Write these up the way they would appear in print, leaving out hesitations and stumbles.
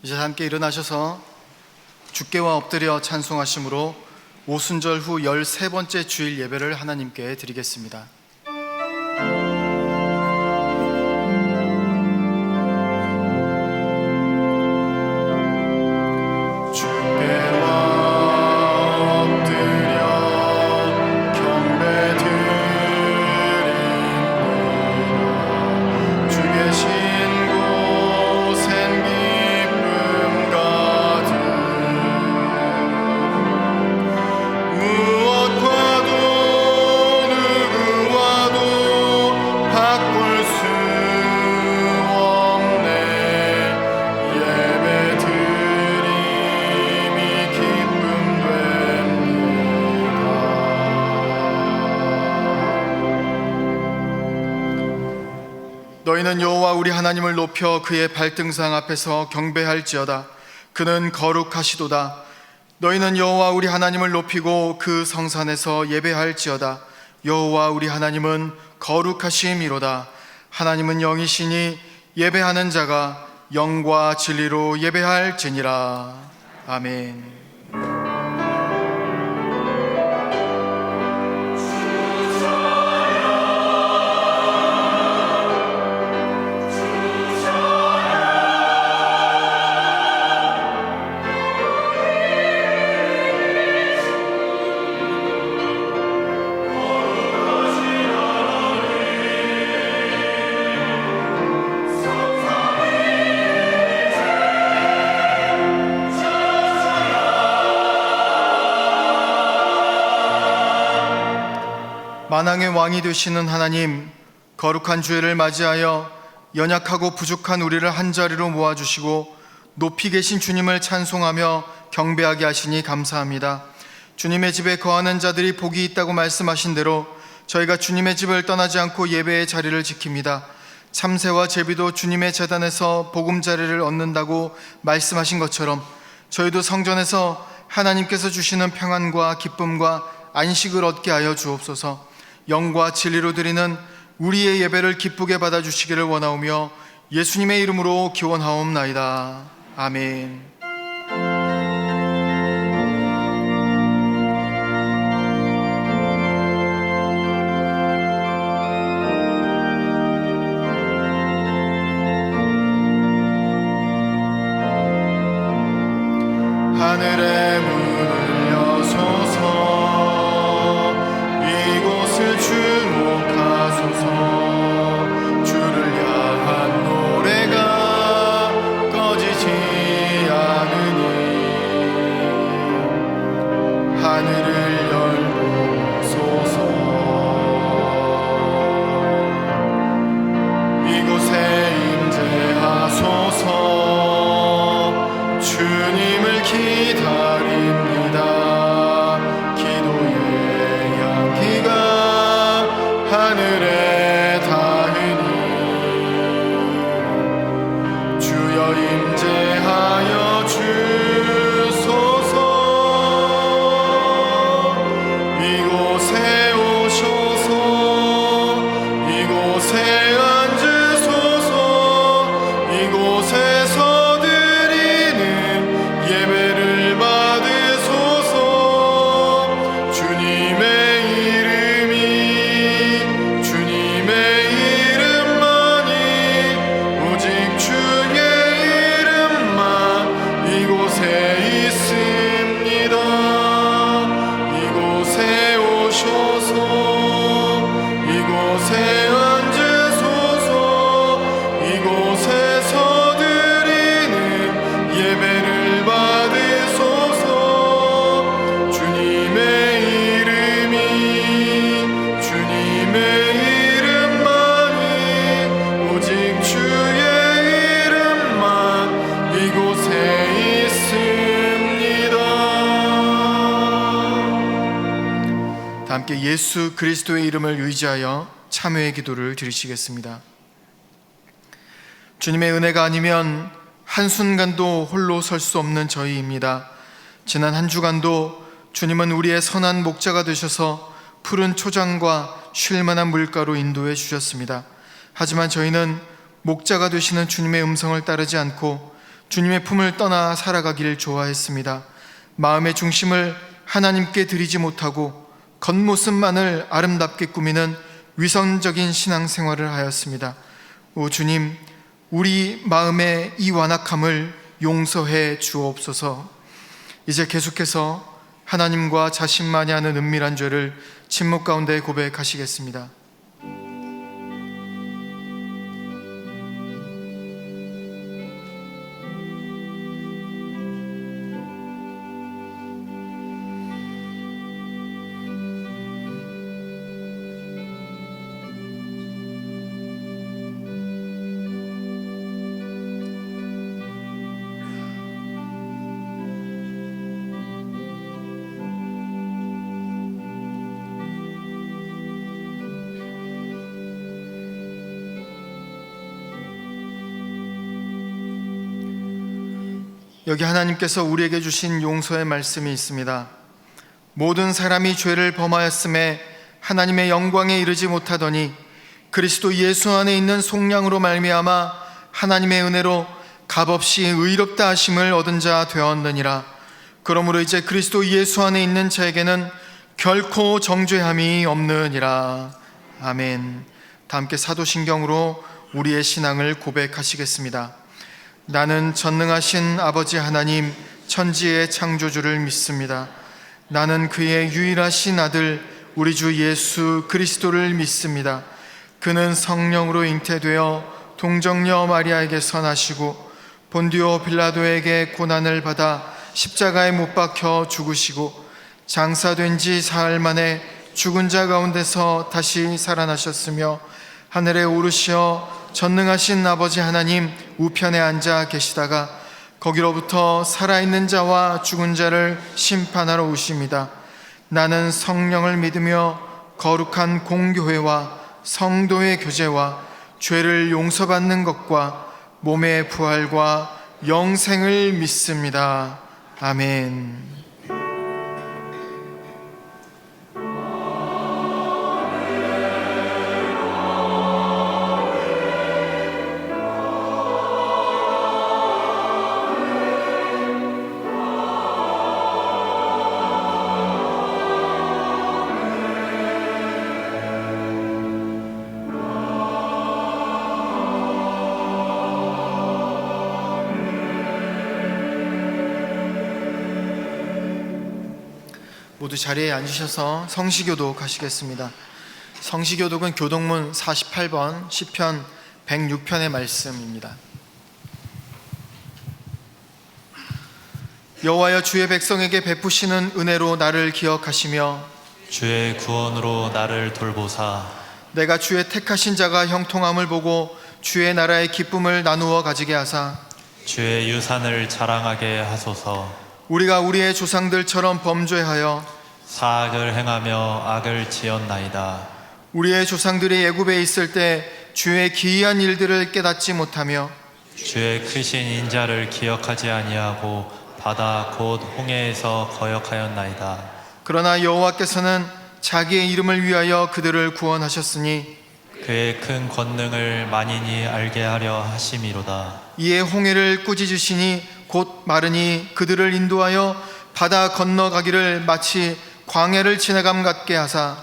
이제 함께 일어나셔서 주께와 엎드려 찬송하심으로 오순절 후 13번째 주일 예배를 하나님께 드리겠습니다. 너희는 여호와 우리 하나님을 높여 그의 발등상 앞에서 경배할지어다. 그는 거룩하시도다. 너희는 여호와 우리 하나님을 높이고 그 성산에서 예배할지어다. 여호와 우리 하나님은 거룩하심이로다. 하나님은 영이시니 예배하는 자가 영과 진리로 예배할지니라. 아멘. 만왕의 왕이 되시는 하나님, 거룩한 주일을 맞이하여 연약하고 부족한 우리를 한자리로 모아주시고 높이 계신 주님을 찬송하며 경배하게 하시니 감사합니다. 주님의 집에 거하는 자들이 복이 있다고 말씀하신 대로 저희가 주님의 집을 떠나지 않고 예배의 자리를 지킵니다. 참새와 제비도 주님의 제단에서 보금자리를 얻는다고 말씀하신 것처럼 저희도 성전에서 하나님께서 주시는 평안과 기쁨과 안식을 얻게 하여 주옵소서. 영과 진리로 드리는 우리의 예배를 기쁘게 받아주시기를 원하오며 예수님의 이름으로 기원하옵나이다. 아멘. 하늘의 문을 여소서. 이곳을 주목하소서. 주를 향한 노래가 꺼지지 않으니 하늘을 열고소서. 이곳에 임재하소서. 주님을 기다립니다. 기도의 향기가 하늘에 닿으니 주여 임재하여 주소서. 이곳에 오셔서 이곳에 앉으소서. 이곳에서 예배를 받으소서. 주님의 이름만이 오직 주의 이름만 이곳에 있습니다. 이곳에 오셔서 이곳에 앉으소서. 이곳에서 드리는 예배를 받으소서. 주님의 이름만이 오직 주의 이름만 이곳에 있습니다. 다 함께 예수 그리스도의 이름을 의지하여 참회의 기도를 드리시겠습니다. 주님의 은혜가 아니면 한순간도 홀로 설 수 없는 저희입니다. 지난 한 주간도 주님은 우리의 선한 목자가 되셔서 푸른 초장과 쉴만한 물가로 인도해 주셨습니다. 하지만 저희는 목자가 되시는 주님의 음성을 따르지 않고 주님의 품을 떠나 살아가기를 좋아했습니다. 마음의 중심을 하나님께 드리지 못하고 겉모습만을 아름답게 꾸미는 위선적인 신앙생활을 하였습니다. 오 주님, 우리 마음의 이 완악함을 용서해 주옵소서. 이제 계속해서 하나님과 자신만이 하는 은밀한 죄를 침묵 가운데 고백하시겠습니다. 여기 하나님께서 우리에게 주신 용서의 말씀이 있습니다. 모든 사람이 죄를 범하였음에 하나님의 영광에 이르지 못하더니 그리스도 예수 안에 있는 속량으로 말미암아 하나님의 은혜로 값없이 의롭다 하심을 얻은 자 되었느니라. 그러므로 이제 그리스도 예수 안에 있는 자에게는 결코 정죄함이 없느니라. 아멘. 다 함께 사도신경으로 우리의 신앙을 고백하시겠습니다. 나는 전능하신 아버지 하나님 천지의 창조주를 믿습니다. 나는 그의 유일하신 아들 우리 주 예수 그리스도를 믿습니다. 그는 성령으로 잉태되어 동정녀 마리아에게서 나시고 본디오 빌라도에게 고난을 받아 십자가에 못 박혀 죽으시고 장사된 지 사흘 만에 죽은 자 가운데서 다시 살아나셨으며 하늘에 오르시어 전능하신 아버지 하나님 우편에 앉아 계시다가 거기로부터 살아있는 자와 죽은 자를 심판하러 오십니다. 나는 성령을 믿으며 거룩한 공교회와 성도의 교제와 죄를 용서받는 것과 몸의 부활과 영생을 믿습니다. 아멘. 모두 자리에 앉으셔서 성시교독 하시겠습니다. 성시교독은 교독문 48번 시편 106편의 말씀입니다. 여호와여, 주의 백성에게 베푸시는 은혜로 나를 기억하시며 주의 구원으로 나를 돌보사 내가 주의 택하신 자가 형통함을 보고 주의 나라의 기쁨을 나누어 가지게 하사 주의 유산을 자랑하게 하소서. 우리가 우리의 조상들처럼 범죄하여 사악을 행하며 악을 지었나이다. 우리의 조상들이 애굽에 있을 때 주의 기이한 일들을 깨닫지 못하며 주의 크신 인자를 기억하지 아니하고 바다 곧 홍해에서 거역하였나이다. 그러나 여호와께서는 자기의 이름을 위하여 그들을 구원하셨으니 그의 큰 권능을 만인이 알게 하려 하심이로다. 이에 홍해를 꾸짖으시니 곧 마르니 그들을 인도하여 바다 건너가기를 마치 광야를 지나감 같게 하사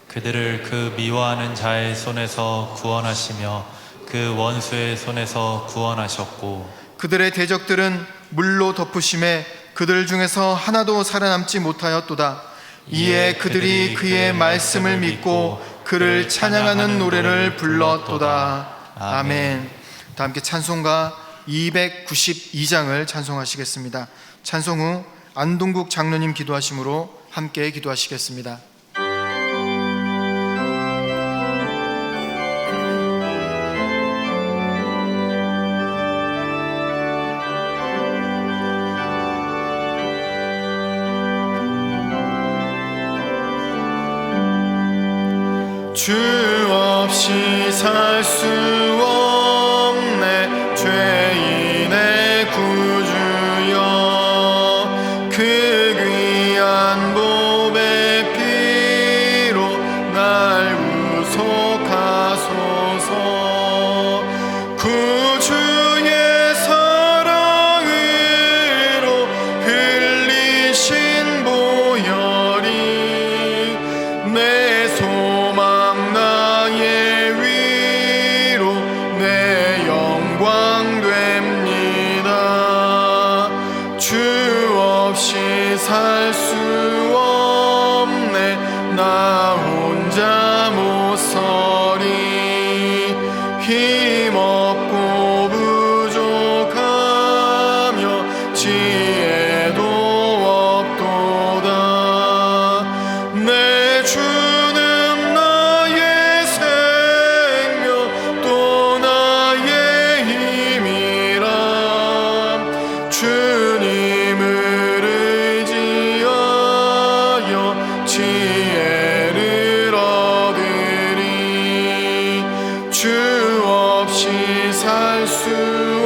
그들을 그 미워하는 자의 손에서 구원하시며 그 원수의 손에서 구원하셨고 그들의 대적들은 물로 덮으심에 그들 중에서 하나도 살아남지 못하였도다. 이에 그들이 그의 말씀을 믿고 그를 찬양하는 노래를 불렀도다. 아멘. 다 함께 찬송가 292장을 찬송하시겠습니다. 찬송 후 안동국 장로님 기도하심으로 함께 기도하시겠습니다. 주 없이 살 수 없네 죄인의 구주여 그 귀한 보배 피로 날 구속하소서 구주의 사랑은 나의 소망 나의 위로 내 영광 됩니다. 주 없이 살 수 없네 나 혼자 못 서리. 힘없고 부족하며 지혜도 없도다. 내 주는 나의 생명 또 나의 힘이라. 주님을 의지하여 지혜를 얻으리. 주 없이 살 수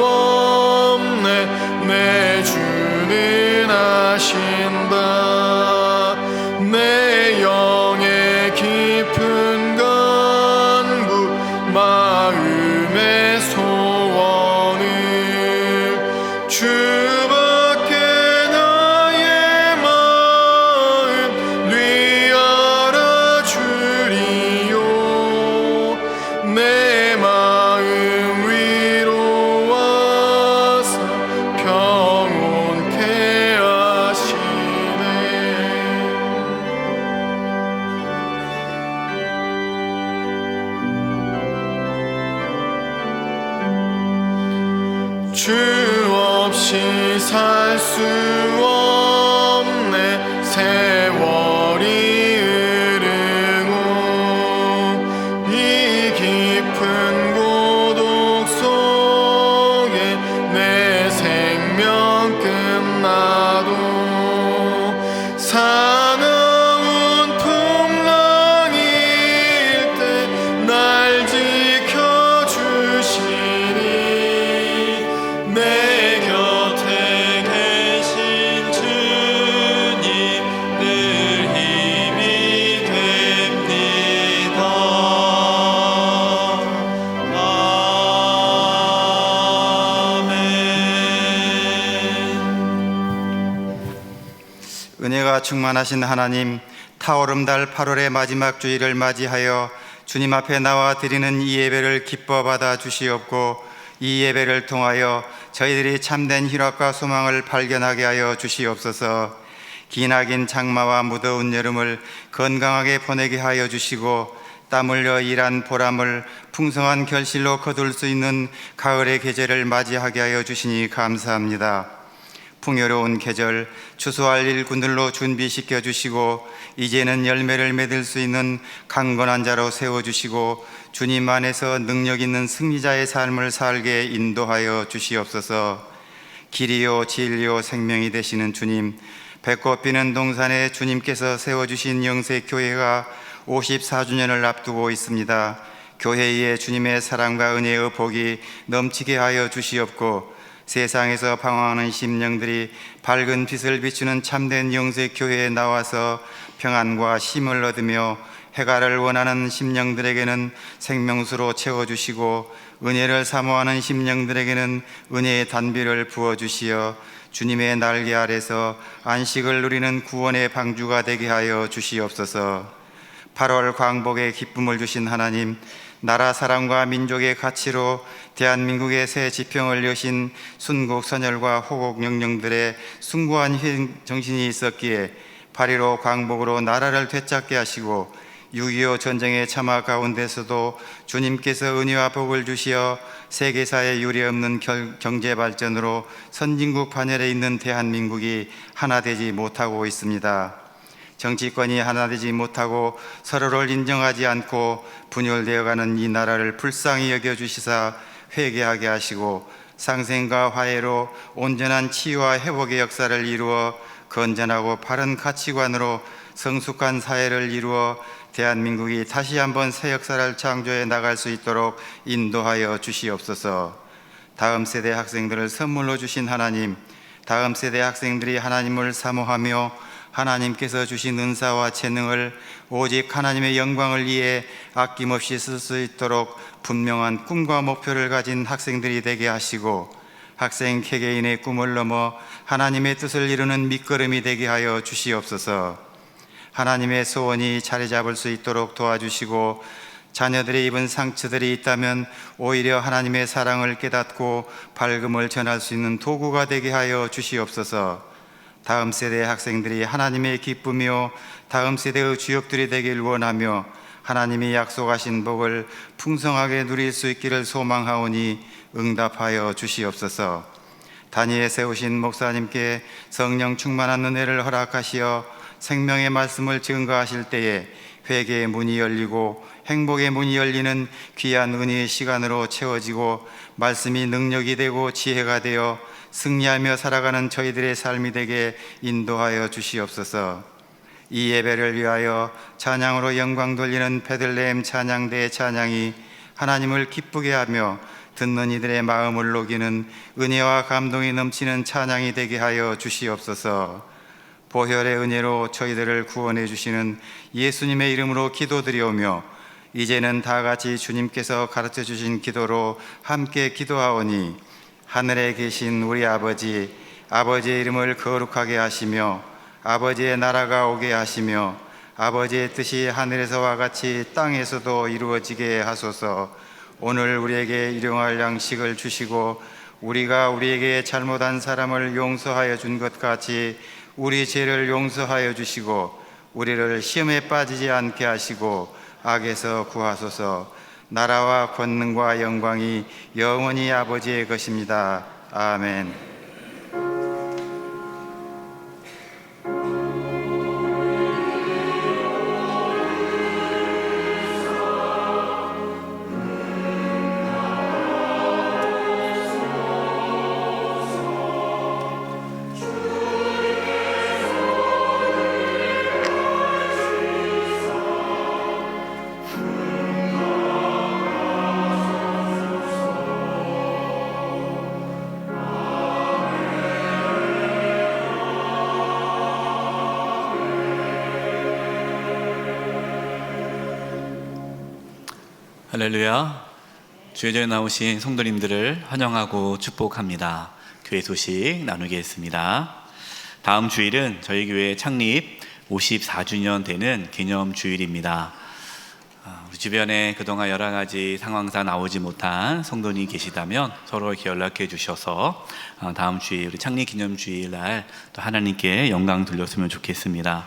없네 내 주는 아신다. 내 영의 깊은 간구 마음의 소원을 주밖에 나의 마음 뉘 알아주리요. 내 마음 위로 와서 평온케 하시네. 주 없이 살 수 없네 세월이 흐르고. 이 깊은 고독 속에 내 생명 끝나도 사나운 풍랑일 때 날 지켜주시니. 내 곁에 계신 주님 늘 힘이 됩니다. 아멘. 은혜가 충만하신 하나님, 타오름달 8월의 마지막 주일을 맞이하여 주님 앞에 나와 드리는 이 예배를 기뻐 받아 주시옵고, 이 예배를 통하여 저희들이 참된 희락과 소망을 발견하게 하여 주시옵소서. 기나긴 장마와 무더운 여름을 건강하게 보내게 하여 주시고, 땀 흘려 일한 보람을 풍성한 결실로 거둘 수 있는 가을의 계절을 맞이하게 하여 주시니 감사합니다. 풍요로운 계절, 추수할 일꾼들로 준비시켜 주시고, 이제는 열매를 맺을 수 있는 강건한 자로 세워주시고, 주님 안에서 능력 있는 승리자의 삶을 살게 인도하여 주시옵소서. 길이요 진리요 생명이 되시는 주님, 배꽃 피는 동산에 주님께서 세워주신 영세교회가 54주년을 앞두고 있습니다. 교회에 주님의 사랑과 은혜의 복이 넘치게 하여 주시옵고, 세상에서 방황하는 심령들이 밝은 빛을 비추는 참된 영세교회에 나와서 평안과 힘을 얻으며 해가를 원하는 심령들에게는 생명수로 채워주시고, 은혜를 사모하는 심령들에게는 은혜의 단비를 부어주시어 주님의 날개 아래서 안식을 누리는 구원의 방주가 되게 하여 주시옵소서. 8월 광복의 기쁨을 주신 하나님, 나라 사랑과 민족의 가치로 대한민국의 새 지평을 여신 순국 선열과 호국 영령들의 숭고한 정신이 있었기에 8.15 광복으로 나라를 되찾게 하시고, 6.25 전쟁의 참화 가운데서도 주님께서 은혜와 복을 주시어 세계사에 유례없는 경제 발전으로 선진국 반열에 있는 대한민국이 하나 되지 못하고 있습니다. 정치권이 하나 되지 못하고 서로를 인정하지 않고 분열되어가는 이 나라를 불쌍히 여겨주시사 회개하게 하시고, 상생과 화해로 온전한 치유와 회복의 역사를 이루어 건전하고 바른 가치관으로 성숙한 사회를 이루어 대한민국이 다시 한번 새 역사를 창조해 나갈 수 있도록 인도하여 주시옵소서. 다음 세대 학생들을 선물로 주신 하나님, 다음 세대 학생들이 하나님을 사모하며 하나님께서 주신 은사와 재능을 오직 하나님의 영광을 위해 아낌없이 쓸 수 있도록 분명한 꿈과 목표를 가진 학생들이 되게 하시고, 학생 개개인의 꿈을 넘어 하나님의 뜻을 이루는 밑거름이 되게 하여 주시옵소서. 하나님의 소원이 자리 잡을 수 있도록 도와주시고, 자녀들이 입은 상처들이 있다면 오히려 하나님의 사랑을 깨닫고 밝음을 전할 수 있는 도구가 되게 하여 주시옵소서. 다음 세대 학생들이 하나님의 기쁨이요 다음 세대의 주역들이 되길 원하며 하나님이 약속하신 복을 풍성하게 누릴 수 있기를 소망하오니 응답하여 주시옵소서. 단위에 세우신 목사님께 성령 충만한 은혜를 허락하시어 생명의 말씀을 증거하실 때에 회개의 문이 열리고 행복의 문이 열리는 귀한 은혜의 시간으로 채워지고 말씀이 능력이 되고 지혜가 되어 승리하며 살아가는 저희들의 삶이 되게 인도하여 주시옵소서. 이 예배를 위하여 찬양으로 영광 돌리는 베들레헴 찬양대의 찬양이 하나님을 기쁘게 하며 듣는 이들의 마음을 녹이는 은혜와 감동이 넘치는 찬양이 되게 하여 주시옵소서. 보혈의 은혜로 저희들을 구원해 주시는 예수님의 이름으로 기도드리오며 이제는 다 같이 주님께서 가르쳐 주신 기도로 함께 기도하오니, 하늘에 계신 우리 아버지, 아버지의 이름을 거룩하게 하시며 아버지의 나라가 오게 하시며 아버지의 뜻이 하늘에서와 같이 땅에서도 이루어지게 하소서. 오늘 우리에게 일용할 양식을 주시고 우리가 우리에게 잘못한 사람을 용서하여 준 것 같이 우리 죄를 용서하여 주시고 우리를 시험에 빠지지 않게 하시고 악에서 구하소서. 나라와 권능과 영광이 영원히 아버지의 것입니다. 아멘. 할렐루야. 주의 전에 나오신 성도님들을 환영하고 축복합니다. 교회 소식 나누겠습니다. 다음 주일은 저희 교회 창립 54주년 되는 기념 주일입니다. 우리 주변에 그동안 여러 가지 상황상 나오지 못한 성도님 계시다면 서로 이렇게 연락해 주셔서 다음 주일 우리 창립 기념 주일 날 또 하나님께 영광 돌렸으면 좋겠습니다.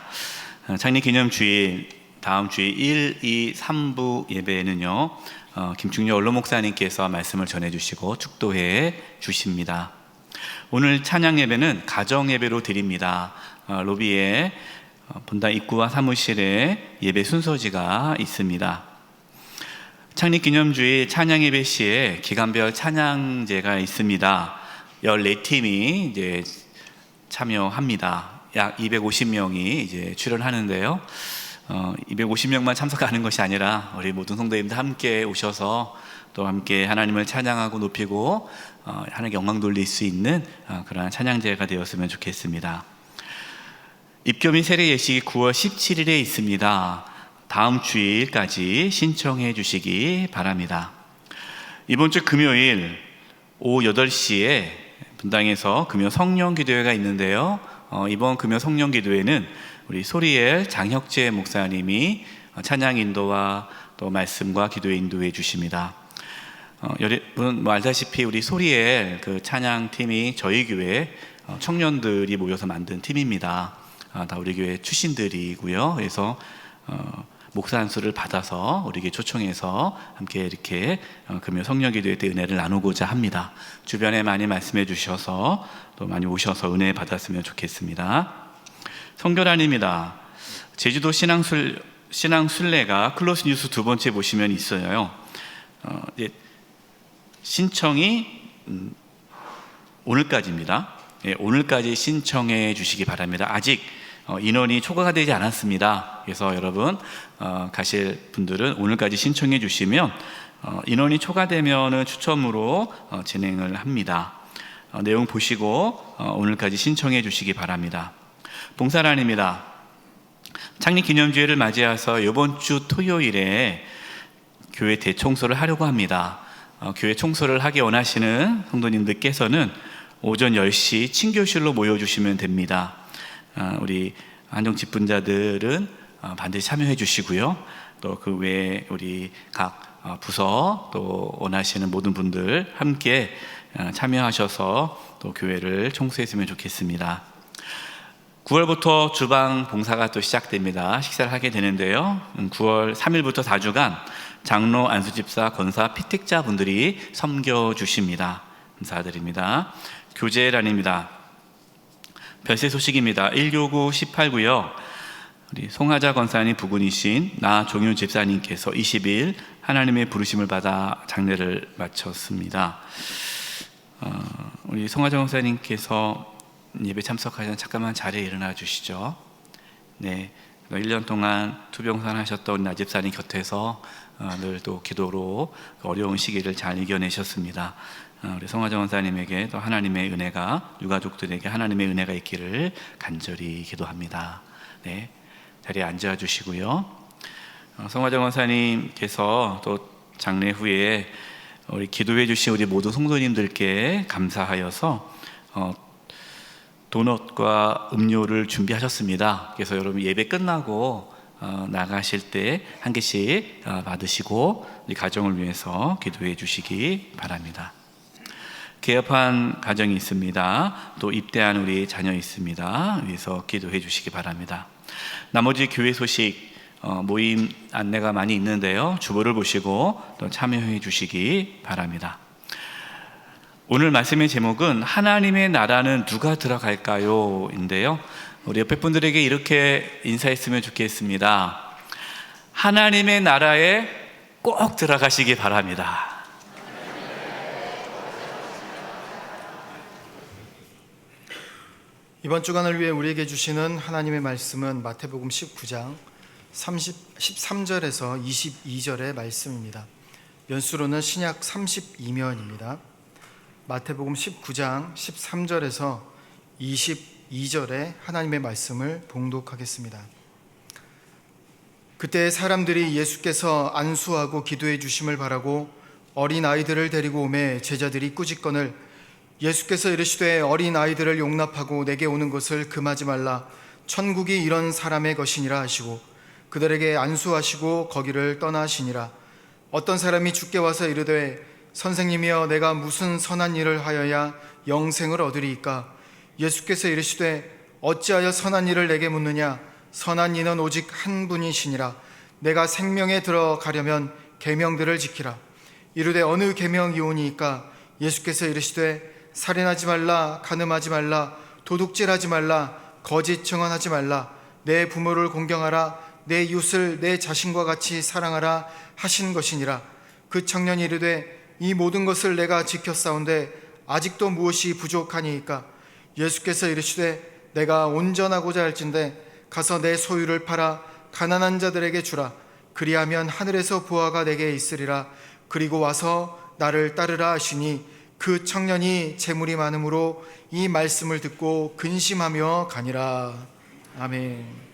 창립 기념 주일 다음 주일 1, 2, 3부 예배에는요 김충렬 원로 목사님께서 말씀을 전해주시고 축도해 주십니다. 오늘 찬양 예배는 가정 예배로 드립니다. 로비에 본당 입구와 사무실에 예배 순서지가 있습니다. 창립기념주일 찬양 예배 시에 기간별 찬양제가 있습니다. 14팀이 이제 참여합니다. 약 250명이 이제 출연하는데요. 250명만 참석하는 것이 아니라 우리 모든 성도님들 함께 오셔서 또 함께 하나님을 찬양하고 높이고 하나님께 영광 돌릴 수 있는 그러한 찬양제가 되었으면 좋겠습니다. 입교 및 세례 예식이 9월 17일에 있습니다. 다음 주일까지 신청해 주시기 바랍니다. 이번 주 금요일 오후 8시에 분당에서 금요 성령 기도회가 있는데요. 이번 금요 성령 기도회는 우리 소리엘 장혁재 목사님이 찬양 인도와 또 말씀과 기도에 인도해 주십니다. 여러분 알다시피 우리 소리엘 그 찬양 팀이 저희 교회 청년들이 모여서 만든 팀입니다. 다 우리 교회 출신들이고요. 그래서 목사 한 수를 받아서 우리에게 초청해서 함께 이렇게 금요 성령 기도회 때 은혜를 나누고자 합니다. 주변에 많이 말씀해 주셔서 또 많이 오셔서 은혜 받았으면 좋겠습니다. 성결한입니다. 제주도 신앙순례가 클로스 뉴스 2번째 보시면 있어요. 신청이 오늘까지입니다. 오늘까지 신청해 주시기 바랍니다. 아직 인원이 초과가 되지 않았습니다. 그래서 여러분 가실 분들은 오늘까지 신청해 주시면 인원이 초과되면 추첨으로 진행을 합니다. 내용 보시고 오늘까지 신청해 주시기 바랍니다. 봉사란입니다. 창립기념주일을 맞이해서 이번 주 토요일에 교회 대청소를 하려고 합니다. 교회 청소를 하기 원하시는 성도님들께서는 오전 10시 친교실로 모여주시면 됩니다. 우리 한정 직분자들은 반드시 참여해 주시고요. 또 그 외에 우리 각 부서 또 원하시는 모든 분들 함께 참여하셔서 또 교회를 청소했으면 좋겠습니다. 9월부터 주방 봉사가 또 시작됩니다. 식사를 하게 되는데요. 9월 3일부터 4주간 장로, 안수집사, 권사, 피택자 분들이 섬겨주십니다. 감사드립니다. 교제란입니다. 별세 소식입니다. 1교구 18구요. 우리 송하자 권사님 부군이신 나 종윤 집사님께서 20일 하나님의 부르심을 받아 장례를 마쳤습니다. 우리 송하자 권사님께서 예배 참석하시는 잠깐만 자리에 일어나 주시죠. 네, 1년 동안 투병선 하셨던 나 집사님 곁에서 늘 또 기도로 어려운 시기를 잘 이겨내셨습니다. 우리 송하정 원사님에게 또 하나님의 은혜가, 유가족들에게 하나님의 은혜가 있기를 간절히 기도합니다. 네, 자리에 앉아 주시고요. 송하정 원사님께서 또 장례 후에 우리 기도해 주신 우리 모든 성도님들께 감사하여서 도넛과 음료를 준비하셨습니다. 그래서 여러분 예배 끝나고 나가실 때 한 개씩 받으시고 우리 가정을 위해서 기도해 주시기 바랍니다. 개업한 가정이 있습니다. 또 입대한 우리 자녀 있습니다. 위해서 기도해 주시기 바랍니다. 나머지 교회 소식 모임 안내가 많이 있는데요. 주보를 보시고 또 참여해 주시기 바랍니다. 오늘 말씀의 제목은 하나님의 나라는 누가 들어갈까요? 인데요. 우리 옆에 분들에게 이렇게 인사했으면 좋겠습니다. 하나님의 나라에 꼭 들어가시기 바랍니다. 이번 주간을 위해 우리에게 주시는 하나님의 말씀은 마태복음 19장 13절에서 22절의 말씀입니다. 연수로는 신약 32면입니다. 마태복음 19장 13절에서 22절의 하나님의 말씀을 봉독하겠습니다. 그때 사람들이 예수께서 안수하고 기도해 주심을 바라고 어린 아이들을 데리고 오매 제자들이 꾸짖거늘 예수께서 이르시되 어린 아이들을 용납하고 내게 오는 것을 금하지 말라. 천국이 이런 사람의 것이니라 하시고 그들에게 안수하시고 거기를 떠나시니라. 어떤 사람이 주께 와서 이르되 선생님이여 내가 무슨 선한 일을 하여야 영생을 얻으리이까? 예수께서 이르시되 어찌하여 선한 일을 내게 묻느냐? 선한 이는 오직 한 분이시니라. 내가 생명에 들어가려면 계명들을 지키라. 이르되 어느 계명이오니이까? 예수께서 이르시되 살인하지 말라, 간음하지 말라, 도둑질하지 말라, 거짓 증언하지 말라, 내 부모를 공경하라, 내 이웃을 내 자신과 같이 사랑하라 하신 것이니라. 그 청년이 이르되 이 모든 것을 내가 지켰사온데 아직도 무엇이 부족하니이까? 예수께서 이르시되 내가 온전하고자 할진대 가서 내 소유를 팔아 가난한 자들에게 주라. 그리하면 하늘에서 보화가 내게 있으리라. 그리고 와서 나를 따르라 하시니 그 청년이 재물이 많음으로 이 말씀을 듣고 근심하며 가니라. 아멘.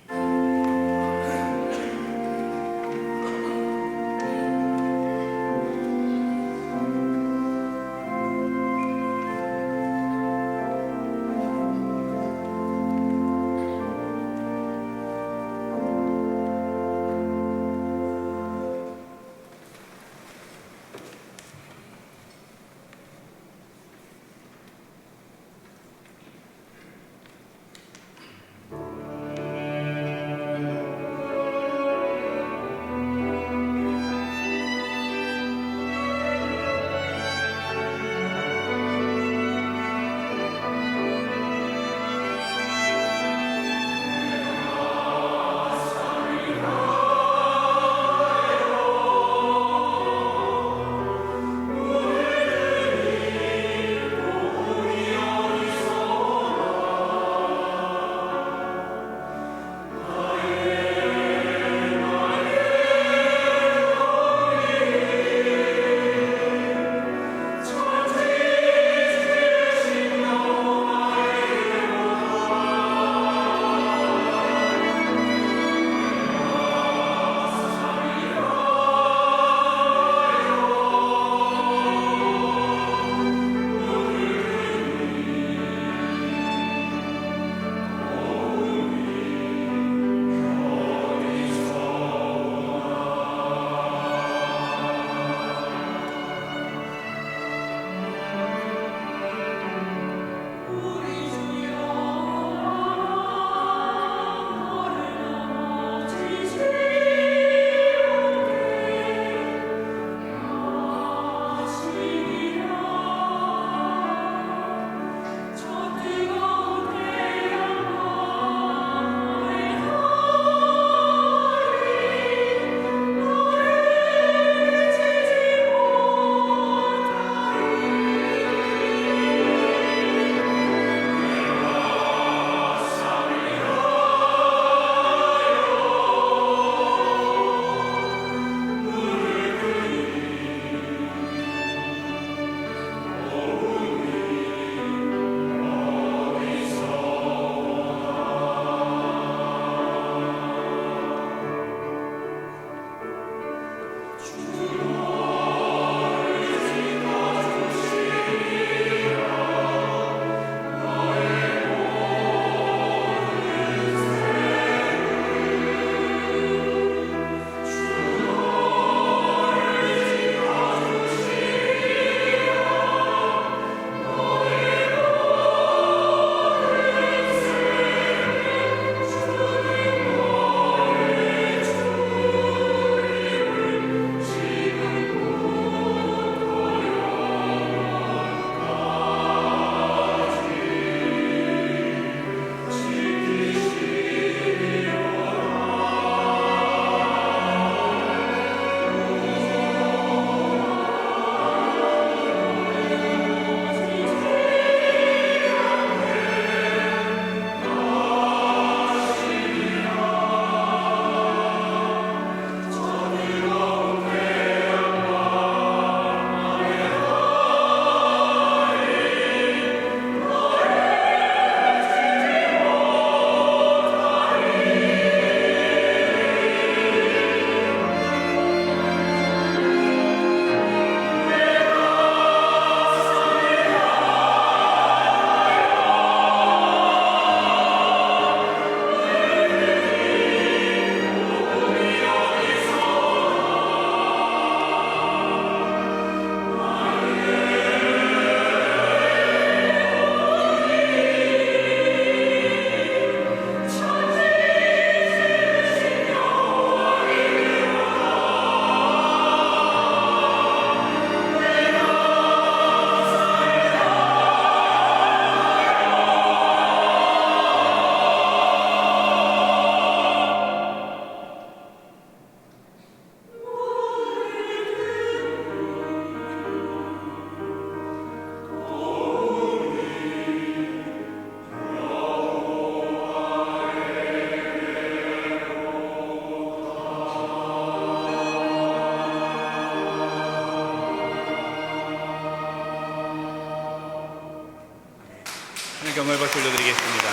하나님 경배를 돌려드리겠습니다.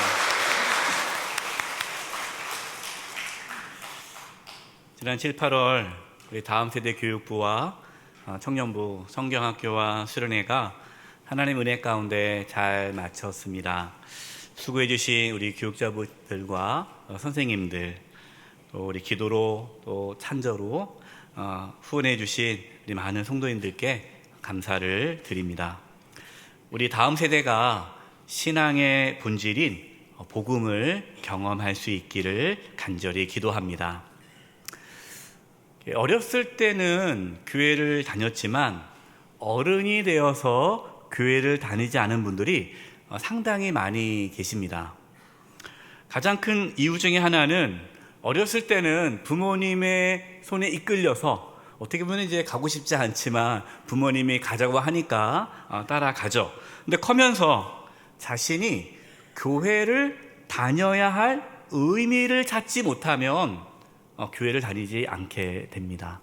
지난 7, 8월 우리 다음 세대 교육부와 청년부, 성경학교와 수련회가 하나님 은혜 가운데 잘 마쳤습니다. 수고해 주신 우리 교육자분들과 선생님들, 또 우리 기도로 또 찬저로 후원해 주신 우리 많은 성도님들께 감사를 드립니다. 우리 다음 세대가 신앙의 본질인 복음을 경험할 수 있기를 간절히 기도합니다. 어렸을 때는 교회를 다녔지만 어른이 되어서 교회를 다니지 않은 분들이 상당히 많이 계십니다. 가장 큰 이유 중에 하나는 어렸을 때는 부모님의 손에 이끌려서 어떻게 보면 이제 가고 싶지 않지만 부모님이 가자고 하니까 따라가죠. 근데 커면서 자신이 교회를 다녀야 할 의미를 찾지 못하면 교회를 다니지 않게 됩니다.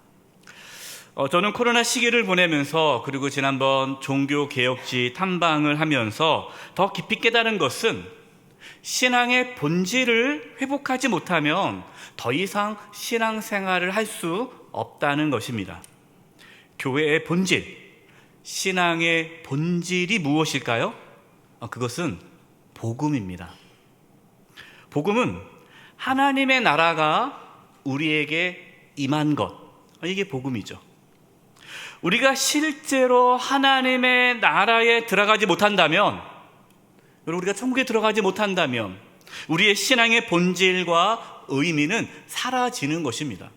저는 코로나 시기를 보내면서 그리고 지난번 종교개혁지 탐방을 하면서 더 깊이 깨달은 것은 신앙의 본질을 회복하지 못하면 더 이상 신앙생활을 할 수 없다는 것입니다. 교회의 본질, 신앙의 본질이 무엇일까요? 그것은 복음입니다. 복음은 하나님의 나라가 우리에게 임한 것, 이게 복음이죠. 우리가 실제로 하나님의 나라에 들어가지 못한다면, 우리가 천국에 들어가지 못한다면 우리의 신앙의 본질과 의미는 사라지는 것입니다.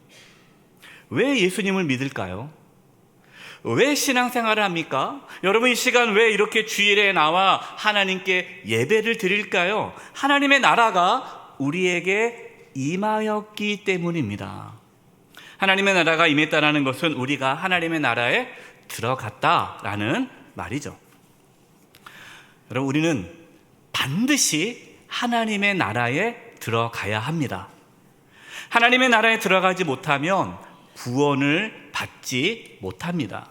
왜 예수님을 믿을까요? 왜 신앙생활을 합니까? 여러분, 이 시간 왜 이렇게 주일에 나와 하나님께 예배를 드릴까요? 하나님의 나라가 우리에게 임하였기 때문입니다. 하나님의 나라가 임했다는 것은 우리가 하나님의 나라에 들어갔다라는 말이죠. 여러분, 우리는 반드시 하나님의 나라에 들어가야 합니다. 하나님의 나라에 들어가지 못하면 구원을 받지 못합니다.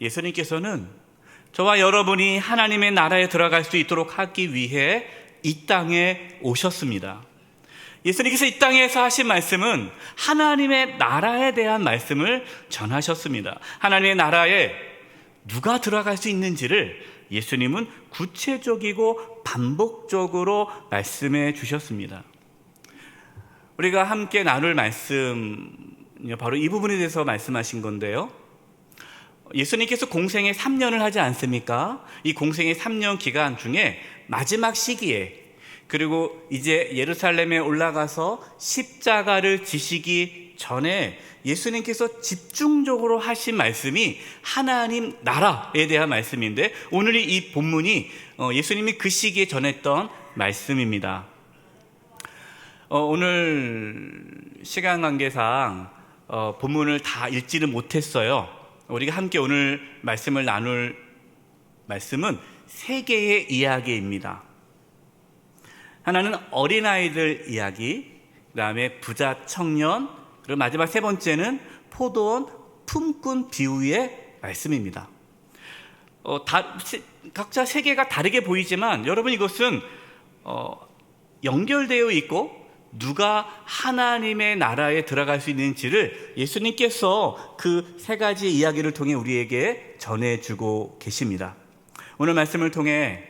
예수님께서는 저와 여러분이 하나님의 나라에 들어갈 수 있도록 하기 위해 이 땅에 오셨습니다. 예수님께서 이 땅에서 하신 말씀은 하나님의 나라에 대한 말씀을 전하셨습니다. 하나님의 나라에 누가 들어갈 수 있는지를 예수님은 구체적이고 반복적으로 말씀해 주셨습니다. 우리가 함께 나눌 말씀, 바로 이 부분에 대해서 말씀하신 건데요. 예수님께서 공생의 3년을 하지 않습니까? 이 공생의 3년 기간 중에 마지막 시기에, 그리고 이제 예루살렘에 올라가서 십자가를 지시기 전에 예수님께서 집중적으로 하신 말씀이 하나님 나라에 대한 말씀인데, 오늘 이 본문이 예수님이 그 시기에 전했던 말씀입니다. 오늘 시간 관계상 본문을 다 읽지는 못했어요. 우리가 함께 오늘 말씀을 나눌 말씀은 세 개의 이야기입니다. 하나는 어린아이들 이야기, 그 다음에 부자 청년, 그리고 마지막 세 번째는 포도원 품꾼 비유의 말씀입니다. 각자 세 개가 다르게 보이지만 여러분, 이것은 연결되어 있고 누가 하나님의 나라에 들어갈 수 있는지를 예수님께서 그 세 가지 이야기를 통해 우리에게 전해주고 계십니다. 오늘 말씀을 통해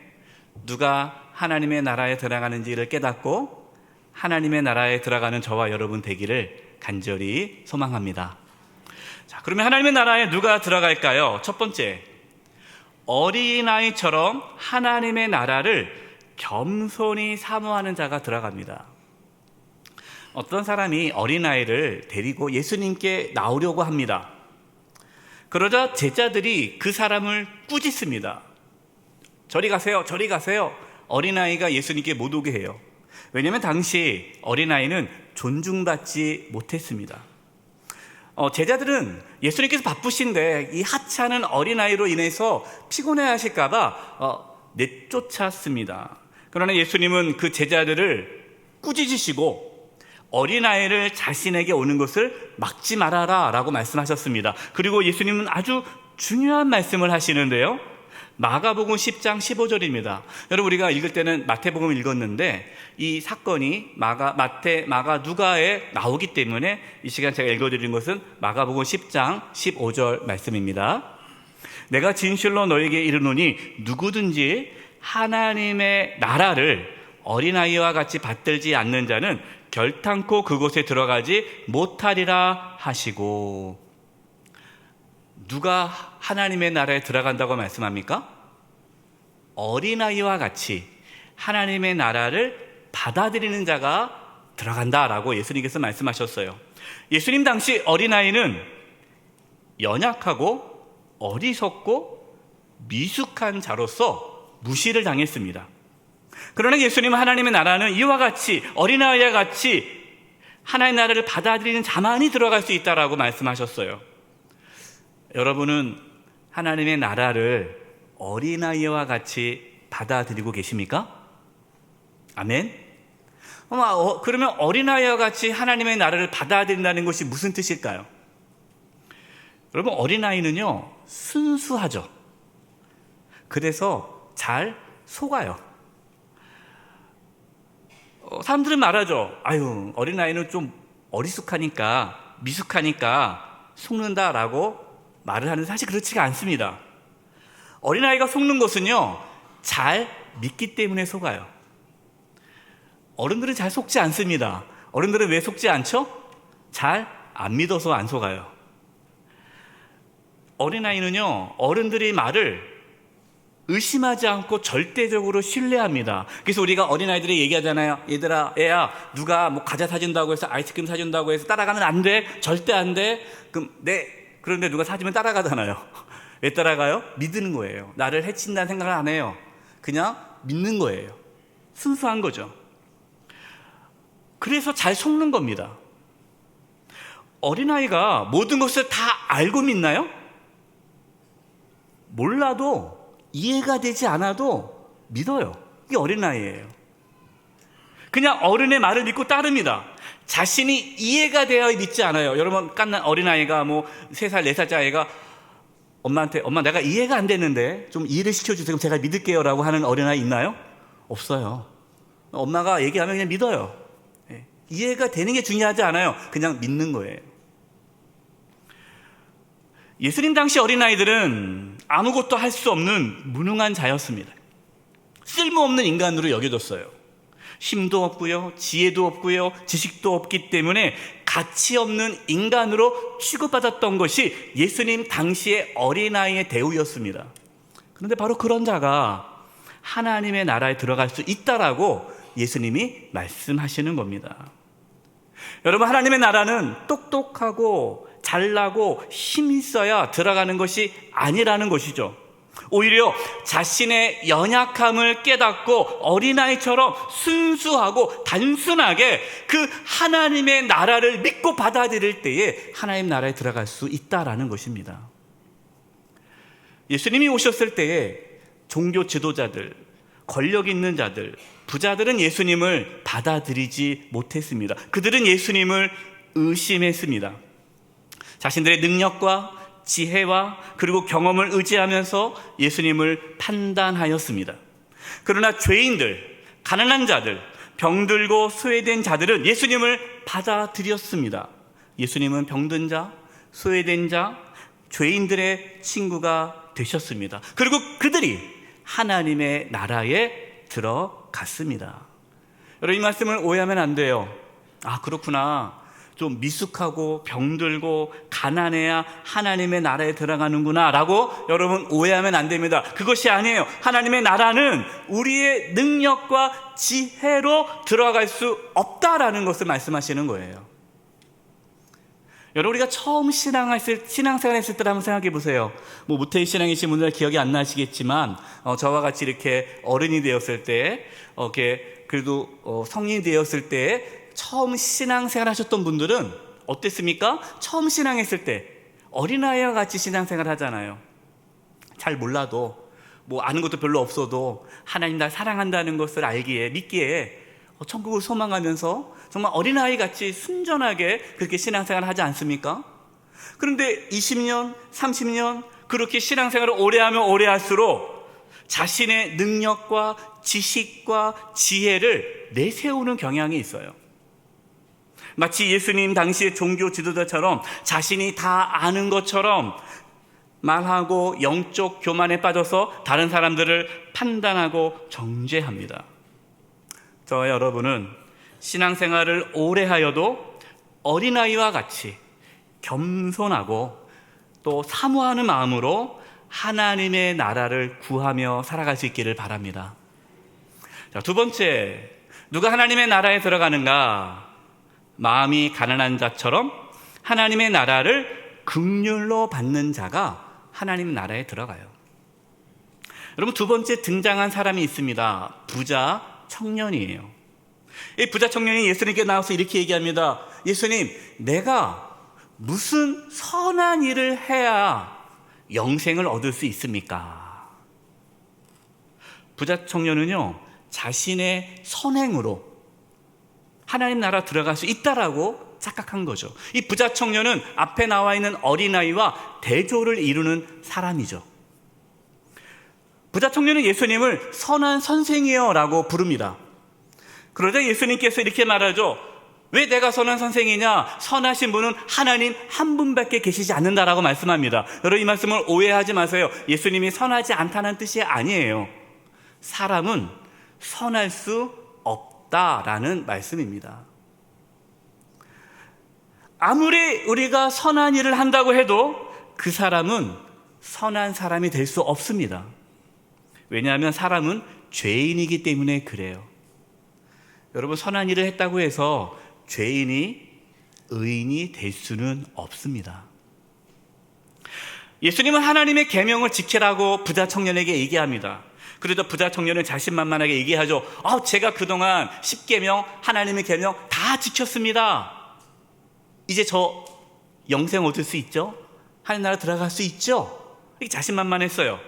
누가 하나님의 나라에 들어가는지를 깨닫고 하나님의 나라에 들어가는 저와 여러분 되기를 간절히 소망합니다. 자, 그러면 하나님의 나라에 누가 들어갈까요? 첫 번째, 어린아이처럼 하나님의 나라를 겸손히 사모하는 자가 들어갑니다. 어떤 사람이 어린아이를 데리고 예수님께 나오려고 합니다. 그러자 제자들이 그 사람을 꾸짖습니다. 저리 가세요, 저리 가세요. 어린아이가 예수님께 못 오게 해요. 왜냐하면 당시 어린아이는 존중받지 못했습니다. 제자들은 예수님께서 바쁘신데 이 하찮은 어린아이로 인해서 피곤해하실까 봐 내쫓았습니다. 그러나 예수님은 그 제자들을 꾸짖으시고 어린아이를 자신에게 오는 것을 막지 말아라 라고 말씀하셨습니다. 그리고 예수님은 아주 중요한 말씀을 하시는데요, 마가복음 10장 15절입니다. 여러분, 우리가 읽을 때는 마태복음을 읽었는데 이 사건이 마태, 마가, 누가에 나오기 때문에 이 시간 제가 읽어드린 것은 마가복음 10장 15절 말씀입니다. 내가 진실로 너에게 이르노니 누구든지 하나님의 나라를 어린아이와 같이 받들지 않는 자는 결탄코 그곳에 들어가지 못하리라 하시고, 누가 하나님의 나라에 들어간다고 말씀합니까? 어린아이와 같이 하나님의 나라를 받아들이는 자가 들어간다라고 예수님께서 말씀하셨어요. 예수님 당시 어린아이는 연약하고 어리석고 미숙한 자로서 무시를 당했습니다. 그러나 예수님은 하나님의 나라는 이와 같이 어린아이와 같이 하나님의 나라를 받아들이는 자만이 들어갈 수 있다라고 말씀하셨어요. 여러분은 하나님의 나라를 어린아이와 같이 받아들이고 계십니까? 아멘? 그러면 어린아이와 같이 하나님의 나라를 받아들인다는 것이 무슨 뜻일까요? 여러분, 어린아이는요 순수하죠. 그래서 잘 속아요. 사람들은 말하죠. 아유, 어린아이는 좀 어리숙하니까 미숙하니까 속는다라고 말을 하는데 사실 그렇지가 않습니다. 어린아이가 속는 것은요 잘 믿기 때문에 속아요. 어른들은 잘 속지 않습니다. 어른들은 왜 속지 않죠? 잘 안 믿어서 안 속아요. 어린아이는요 어른들의 말을 의심하지 않고 절대적으로 신뢰합니다. 그래서 우리가 어린아이들이 얘기하잖아요. 얘들아, 애야, 누가 뭐 과자 사준다고 해서 아이스크림 사준다고 해서 따라가면 안 돼. 절대 안 돼. 그럼 그런데 누가 사주면 따라가잖아요. 왜 따라가요? 믿는 거예요. 나를 해친다는 생각을 안 해요. 그냥 믿는 거예요. 순수한 거죠. 그래서 잘 속는 겁니다. 어린아이가 모든 것을 다 알고 믿나요? 몰라도 이해가 되지 않아도 믿어요. 이게 어린아이예요. 그냥 어른의 말을 믿고 따릅니다. 자신이 이해가 되어 믿지 않아요. 여러분, 깐난 어린아이가 뭐 3살, 4살짜리 아이가 엄마한테 엄마 내가 이해가 안 되는데 좀 이해를 시켜주세요. 그럼 제가 믿을게요 라고 하는 어린아이 있나요? 없어요. 엄마가 얘기하면 그냥 믿어요. 이해가 되는 게 중요하지 않아요. 그냥 믿는 거예요. 예수님 당시 어린아이들은 아무것도 할 수 없는 무능한 자였습니다. 쓸모없는 인간으로 여겨졌어요. 힘도 없고요, 지혜도 없고요, 지식도 없기 때문에 가치 없는 인간으로 취급받았던 것이 예수님 당시의 어린아이의 대우였습니다. 그런데 바로 그런 자가 하나님의 나라에 들어갈 수 있다라고 예수님이 말씀하시는 겁니다. 여러분, 하나님의 나라는 똑똑하고 잘나고 힘 있어야 들어가는 것이 아니라는 것이죠. 오히려 자신의 연약함을 깨닫고 어린아이처럼 순수하고 단순하게 그 하나님의 나라를 믿고 받아들일 때에 하나님 나라에 들어갈 수 있다라는 것입니다. 예수님이 오셨을 때에 종교 지도자들, 권력 있는 자들, 부자들은 예수님을 받아들이지 못했습니다. 그들은 예수님을 의심했습니다. 자신들의 능력과 지혜와 그리고 경험을 의지하면서 예수님을 판단하였습니다. 그러나 죄인들, 가난한 자들, 병들고 소외된 자들은 예수님을 받아들였습니다. 예수님은 병든 자, 소외된 자, 죄인들의 친구가 되셨습니다. 그리고 그들이 하나님의 나라에 들어갔습니다. 여러분, 이 말씀을 오해하면 안 돼요. 아, 그렇구나. 좀 미숙하고 병들고 가난해야 하나님의 나라에 들어가는구나 라고 여러분 오해하면 안 됩니다. 그것이 아니에요. 하나님의 나라는 우리의 능력과 지혜로 들어갈 수 없다라는 것을 말씀하시는 거예요. 여러분, 우리가 처음 신앙생활 했을 때를 한번 생각해 보세요. 뭐 모태의 신앙이신 분들 기억이 안 나시겠지만 저와 같이 이렇게 어른이 되었을 때 그래도 성인이 되었을 때 처음 신앙생활 하셨던 분들은 어땠습니까? 처음 신앙했을 때 어린아이와 같이 신앙생활 하잖아요. 잘 몰라도 뭐 아는 것도 별로 없어도 하나님 날 사랑한다는 것을 알기에 믿기에 천국을 소망하면서 정말 어린아이 같이 순전하게 그렇게 신앙생활 하지 않습니까? 그런데 20년, 30년 그렇게 신앙생활을 오래 하면 오래 할수록 자신의 능력과 지식과 지혜를 내세우는 경향이 있어요. 마치 예수님 당시의 종교 지도자처럼 자신이 다 아는 것처럼 말하고 영적 교만에 빠져서 다른 사람들을 판단하고 정죄합니다. 저와 여러분은 신앙생활을 오래 하여도 어린아이와 같이 겸손하고 또 사모하는 마음으로 하나님의 나라를 구하며 살아갈 수 있기를 바랍니다. 자, 두 번째, 누가 하나님의 나라에 들어가는가? 마음이 가난한 자처럼 하나님의 나라를 긍휼로 받는 자가 하나님 나라에 들어가요. 여러분, 두 번째 등장한 사람이 있습니다. 부자 청년이에요. 이 부자 청년이 예수님께 나와서 이렇게 얘기합니다. 예수님, 내가 무슨 선한 일을 해야 영생을 얻을 수 있습니까? 부자 청년은요, 자신의 선행으로 하나님 나라 들어갈 수 있다라고 착각한 거죠. 이 부자 청년은 앞에 나와 있는 어린아이와 대조를 이루는 사람이죠. 부자 청년은 예수님을 선한 선생이여 라고 부릅니다. 그러자 예수님께서 이렇게 말하죠. 왜 내가 선한 선생이냐? 선하신 분은 하나님 한 분밖에 계시지 않는다라고 말씀합니다. 여러분, 이 말씀을 오해하지 마세요. 예수님이 선하지 않다는 뜻이 아니에요. 사람은 선할 수 없다라는 말씀입니다. 아무리 우리가 선한 일을 한다고 해도 그 사람은 선한 사람이 될 수 없습니다. 왜냐하면 사람은 죄인이기 때문에 그래요. 여러분, 선한 일을 했다고 해서 죄인이 의인이 될 수는 없습니다. 예수님은 하나님의 계명을 지키라고 부자 청년에게 얘기합니다. 그래도 부자 청년은 자신만만하게 얘기하죠. 제가 그동안 10계명, 하나님의 계명 다 지켰습니다. 이제 저 영생 얻을 수 있죠? 하나님 나라 들어갈 수 있죠? 이렇게 자신만만했어요.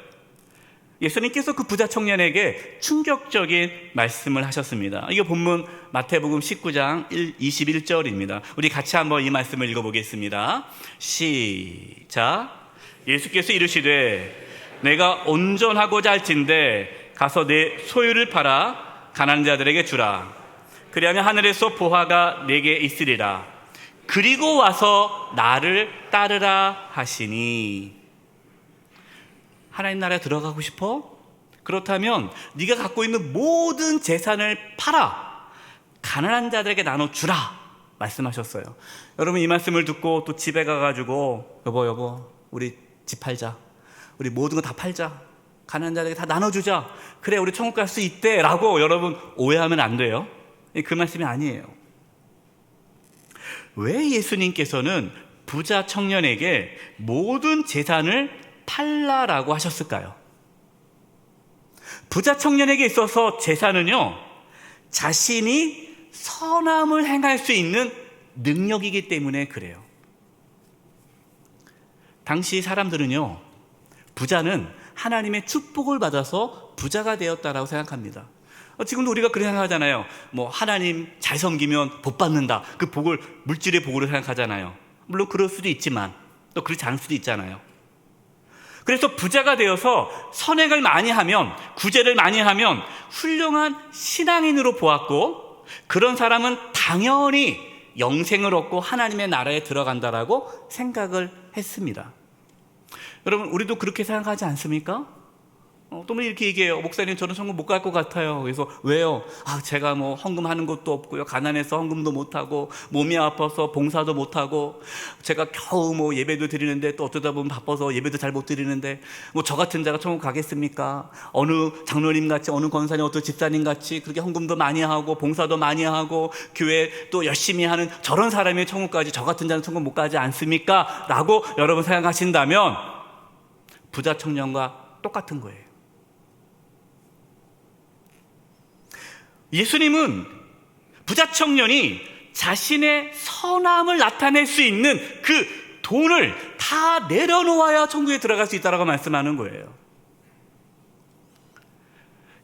예수님께서 그 부자 청년에게 충격적인 말씀을 하셨습니다. 이거 본문 마태복음 19장 21절입니다. 우리 같이 한번 이 말씀을 읽어보겠습니다. 시작. 예수께서 이르시되 내가 온전하고자 할진대 가서 내 소유를 팔아 가난한 자들에게 주라. 그리하면 하늘에서 보화가 내게 있으리라. 그리고 와서 나를 따르라 하시니. 하나님 나라에 들어가고 싶어? 그렇다면 네가 갖고 있는 모든 재산을 팔아 가난한 자들에게 나눠주라 말씀하셨어요. 여러분, 이 말씀을 듣고 또 집에 가가지고 여보 우리 집 팔자, 우리 모든 거 다 팔자, 가난한 자들에게 다 나눠주자, 그래 우리 천국 갈 수 있대 라고 여러분 오해하면 안 돼요. 그 말씀이 아니에요. 왜 예수님께서는 부자 청년에게 모든 재산을 팔라라고 하셨을까요? 부자 청년에게 있어서 재산은요, 자신이 선함을 행할 수 있는 능력이기 때문에 그래요. 당시 사람들은요, 부자는 하나님의 축복을 받아서 부자가 되었다라고 생각합니다. 지금도 우리가 그렇게 생각하잖아요. 하나님 잘 섬기면 복 받는다. 그 복을 물질의 복으로 생각하잖아요. 물론 그럴 수도 있지만 또 그렇지 않을 수도 있잖아요. 그래서 부자가 되어서 선행을 많이 하면, 구제를 많이 하면 훌륭한 신앙인으로 보았고, 그런 사람은 당연히 영생을 얻고 하나님의 나라에 들어간다라고 생각을 했습니다. 여러분, 우리도 그렇게 생각하지 않습니까? 또 이렇게 얘기해요. 목사님, 저는 천국 못 갈 것 같아요. 그래서 왜요? 제가 헌금하는 것도 없고요, 가난해서 헌금도 못하고, 몸이 아파서 봉사도 못하고, 제가 겨우 예배도 드리는데 또 어쩌다 보면 바빠서 예배도 잘 못 드리는데 저 같은 자가 천국 가겠습니까? 어느 장로님 같이, 어느 권사님, 어떤 집사님 같이 그렇게 헌금도 많이 하고 봉사도 많이 하고 교회 또 열심히 하는 저런 사람이 천국까지, 저 같은 자는 천국 못 가지 않습니까? 라고 여러분 생각하신다면 부자 청년과 똑같은 거예요. 예수님은 부자 청년이 자신의 선함을 나타낼 수 있는 그 돈을 다 내려놓아야 천국에 들어갈 수 있다고 말씀하는 거예요.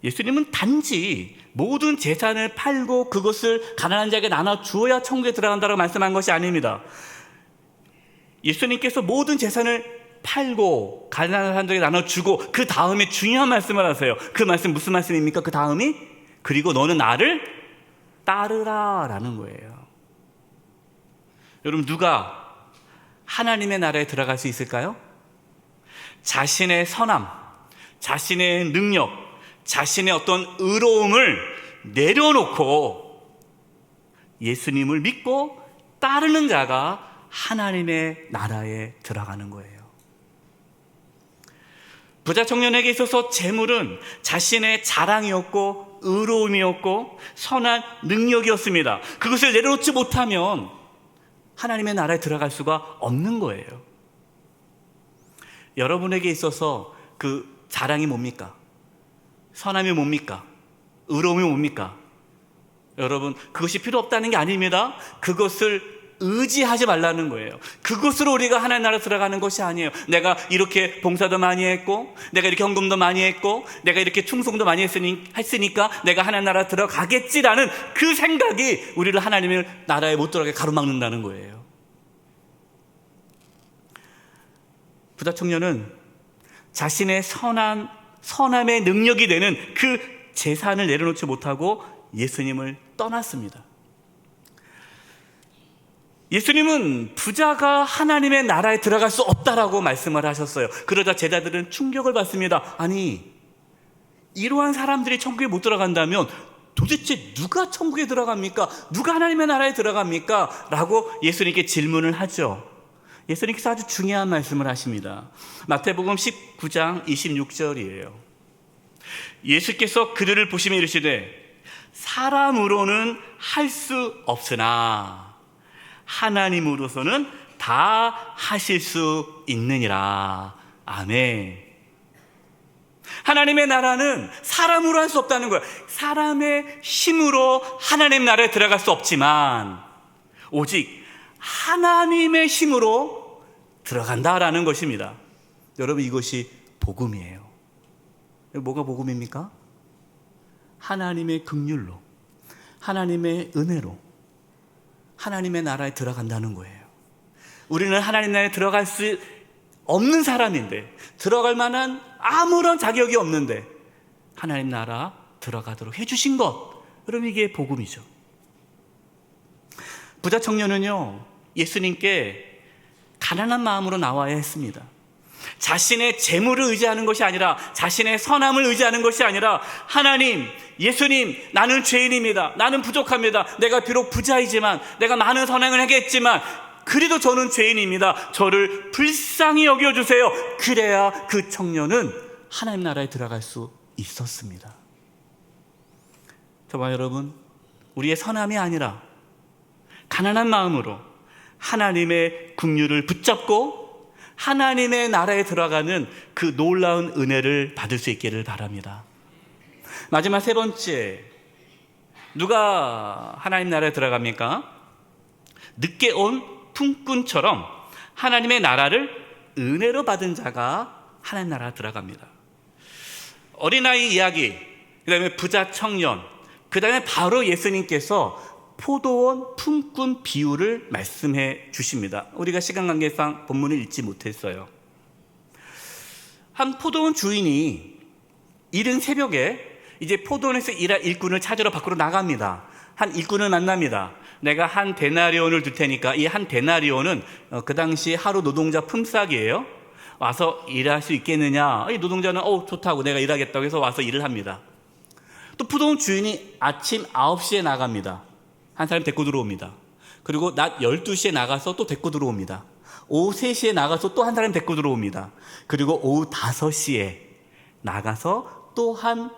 예수님은 단지 모든 재산을 팔고 그것을 가난한 자에게 나눠주어야 천국에 들어간다고 말씀한 것이 아닙니다. 예수님께서 모든 재산을 팔고 가난한 사람들에게 나눠주고 그 다음에 중요한 말씀을 하세요. 그 말씀 무슨 말씀입니까? 그 다음이 그리고 너는 나를 따르라 라는 거예요. 여러분, 누가 하나님의 나라에 들어갈 수 있을까요? 자신의 선함, 자신의 능력, 자신의 어떤 의로움을 내려놓고 예수님을 믿고 따르는 자가 하나님의 나라에 들어가는 거예요. 부자 청년에게 있어서 재물은 자신의 자랑이었고 의로움이었고 선한 능력이었습니다. 그것을 내려놓지 못하면 하나님의 나라에 들어갈 수가 없는 거예요. 여러분에게 있어서 그 자랑이 뭡니까? 선함이 뭡니까? 의로움이 뭡니까? 여러분, 그것이 필요 없다는 게 아닙니다. 그것을 의지하지 말라는 거예요. 그것으로 우리가 하나님 나라 들어가는 것이 아니에요. 내가 이렇게 봉사도 많이 했고, 내가 이렇게 헌금도 많이 했고, 내가 이렇게 충성도 많이 했으니까 내가 하나님 나라 들어가겠지라는 그 생각이 우리를 하나님의 나라에 못 들어가게 가로막는다는 거예요. 부자 청년은 자신의 선함의 능력이 되는 그 재산을 내려놓지 못하고 예수님을 떠났습니다. 예수님은 부자가 하나님의 나라에 들어갈 수 없다라고 말씀을 하셨어요. 그러자 제자들은 충격을 받습니다. 아니, 이러한 사람들이 천국에 못 들어간다면 도대체 누가 천국에 들어갑니까? 누가 하나님의 나라에 들어갑니까? 라고 예수님께 질문을 하죠. 예수님께서 아주 중요한 말씀을 하십니다. 마태복음 19장 26절이에요. 예수께서 그들을 보시며 이르시되 사람으로는 할 수 없으나 하나님으로서는 다 하실 수 있느니라. 아멘. 하나님의 나라는 사람으로 할 수 없다는 거예요. 사람의 힘으로 하나님 나라에 들어갈 수 없지만 오직 하나님의 힘으로 들어간다라는 것입니다. 여러분, 이것이 복음이에요. 뭐가 복음입니까? 하나님의 긍휼로, 하나님의 은혜로 하나님의 나라에 들어간다는 거예요. 우리는 하나님 나라에 들어갈 수 없는 사람인데, 들어갈 만한 아무런 자격이 없는데 하나님 나라 들어가도록 해주신 것, 여러분, 이게 복음이죠. 부자 청년은요, 예수님께 가난한 마음으로 나와야 했습니다. 자신의 재물을 의지하는 것이 아니라, 자신의 선함을 의지하는 것이 아니라, 하나님, 예수님, 나는 죄인입니다. 나는 부족합니다. 내가 비록 부자이지만, 내가 많은 선행을 하겠지만 그래도 저는 죄인입니다. 저를 불쌍히 여겨주세요. 그래야 그 청년은 하나님 나라에 들어갈 수 있었습니다. 저와 여러분, 우리의 선함이 아니라 가난한 마음으로 하나님의 긍휼을 붙잡고 하나님의 나라에 들어가는 그 놀라운 은혜를 받을 수 있기를 바랍니다. 마지막 세 번째, 누가 하나님 나라에 들어갑니까? 늦게 온 품꾼처럼 하나님의 나라를 은혜로 받은 자가 하나님 나라에 들어갑니다. 어린아이 이야기, 그 다음에 부자 청년, 그 다음에 바로 예수님께서 포도원 품꾼 비유를 말씀해 주십니다. 우리가 시간 관계상 본문을 읽지 못했어요. 한 포도원 주인이 이른 새벽에 이제 포도원에서 일할 일꾼을 찾으러 밖으로 나갑니다. 한 일꾼을 만납니다. 내가 한 데나리온을 줄 테니까, 이 한 데나리온은 그 당시 하루 노동자 품삯이에요. 와서 일할 수 있겠느냐. 이 노동자는 좋다고, 내가 일하겠다고 해서 와서 일을 합니다. 또 포도원 주인이 아침 9시에 나갑니다. 한 사람 데리고 들어옵니다. 그리고 낮 12시에 나가서 또 데리고 들어옵니다. 오후 3시에 나가서 또 한 사람 데리고 들어옵니다. 그리고 오후 5시에 나가서 또 한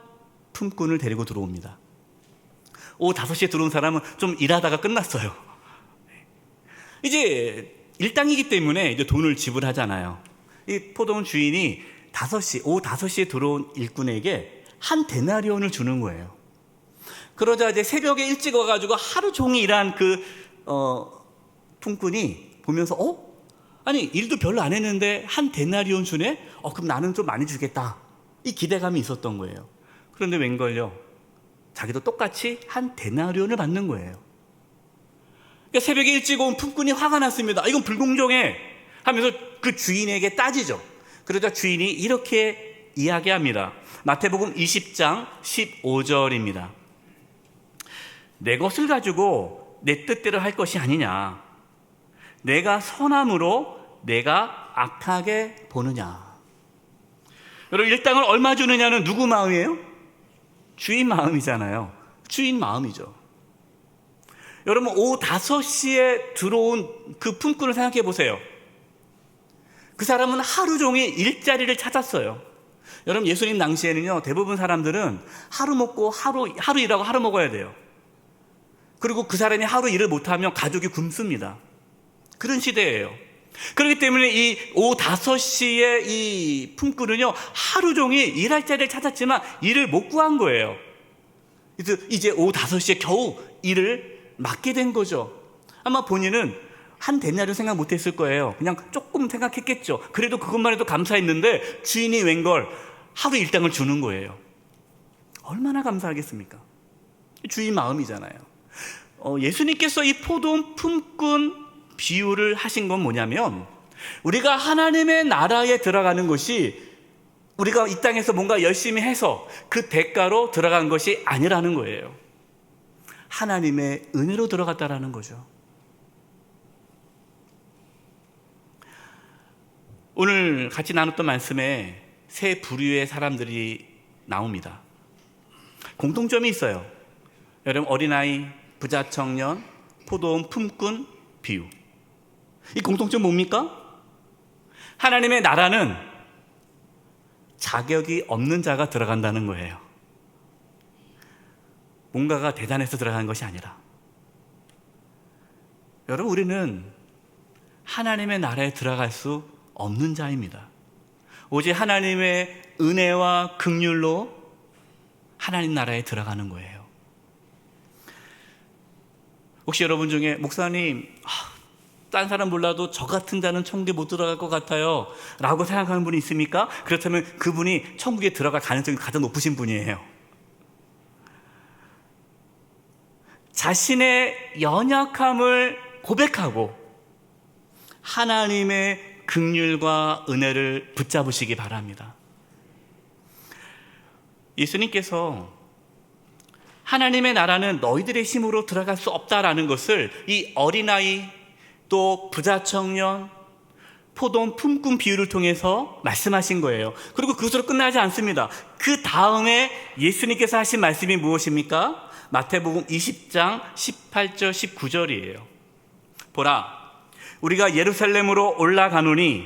품꾼을 데리고 들어옵니다. 오후 5시에 들어온 사람은 좀 일하다가 끝났어요. 이제 일당이기 때문에 이제 돈을 지불하잖아요. 이 포도원 주인이 오후 5시에 들어온 일꾼에게 한 데나리온을 주는 거예요. 그러자 이제 새벽에 일찍 와가지고 하루 종일 일한 그 품꾼이 보면서 아니 일도 별로 안 했는데 한 데나리온 주네? 그럼 나는 좀 많이 주겠다. 이 기대감이 있었던 거예요. 그런데 웬걸요? 자기도 똑같이 한 데나리온을 받는 거예요. 그러니까 새벽에 일찍 온 품꾼이 화가 났습니다. 이건 불공정해. 하면서 그 주인에게 따지죠. 그러자 주인이 이렇게 이야기합니다. 마태복음 20장 15절입니다. 내 것을 가지고 내 뜻대로 할 것이 아니냐. 내가 선함으로 내가 악하게 보느냐. 여러분, 일당을 얼마 주느냐는 누구 마음이에요? 주인 마음이잖아요. 주인 마음이죠. 여러분, 오후 5시에 들어온 그 품꾼을 생각해 보세요. 그 사람은 하루 종일 일자리를 찾았어요. 여러분, 예수님 당시에는요, 대부분 사람들은 하루 먹고 하루 일하고 하루 먹어야 돼요. 그리고 그 사람이 하루 일을 못하면 가족이 굶습니다. 그런 시대예요. 그렇기 때문에 이 오후 5시에 이 품꾼은요, 하루 종일 일할 자리를 찾았지만 일을 못 구한 거예요. 그래서 이제 오후 5시에 겨우 일을 맡게 된 거죠. 아마 본인은 한 데나리온 생각 못 했을 거예요. 그냥 조금 생각했겠죠. 그래도 그것만 해도 감사했는데 주인이 웬걸 하루 일당을 주는 거예요. 얼마나 감사하겠습니까? 주인 마음이잖아요. 예수님께서 이 포도원 품꾼 비유를 하신 건 뭐냐면, 우리가 하나님의 나라에 들어가는 것이 우리가 이 땅에서 뭔가 열심히 해서 그 대가로 들어간 것이 아니라는 거예요. 하나님의 은혜로 들어갔다라는 거죠. 오늘 같이 나눴던 말씀에 세 부류의 사람들이 나옵니다. 공통점이 있어요. 여러분, 어린아이, 부자 청년, 포도원 품꾼 비유. 이 공통점 뭡니까? 하나님의 나라는 자격이 없는 자가 들어간다는 거예요. 뭔가가 대단해서 들어가는 것이 아니라. 여러분, 우리는 하나님의 나라에 들어갈 수 없는 자입니다. 오직 하나님의 은혜와 긍휼로 하나님 나라에 들어가는 거예요. 혹시 여러분 중에 목사님, 딴 사람 몰라도 저 같은 자는 천국에 못 들어갈 것 같아요 라고 생각하는 분이 있습니까? 그렇다면 그분이 천국에 들어갈 가능성이 가장 높으신 분이에요. 자신의 연약함을 고백하고 하나님의 긍휼과 은혜를 붙잡으시기 바랍니다. 예수님께서 하나님의 나라는 너희들의 힘으로 들어갈 수 없다라는 것을 이 어린아이, 또 부자 청년, 포도원 품꾼 비유를 통해서 말씀하신 거예요. 그리고 그것으로 끝나지 않습니다. 그 다음에 예수님께서 하신 말씀이 무엇입니까? 마태복음 20장 18절 19절이에요. 보라, 우리가 예루살렘으로 올라가노니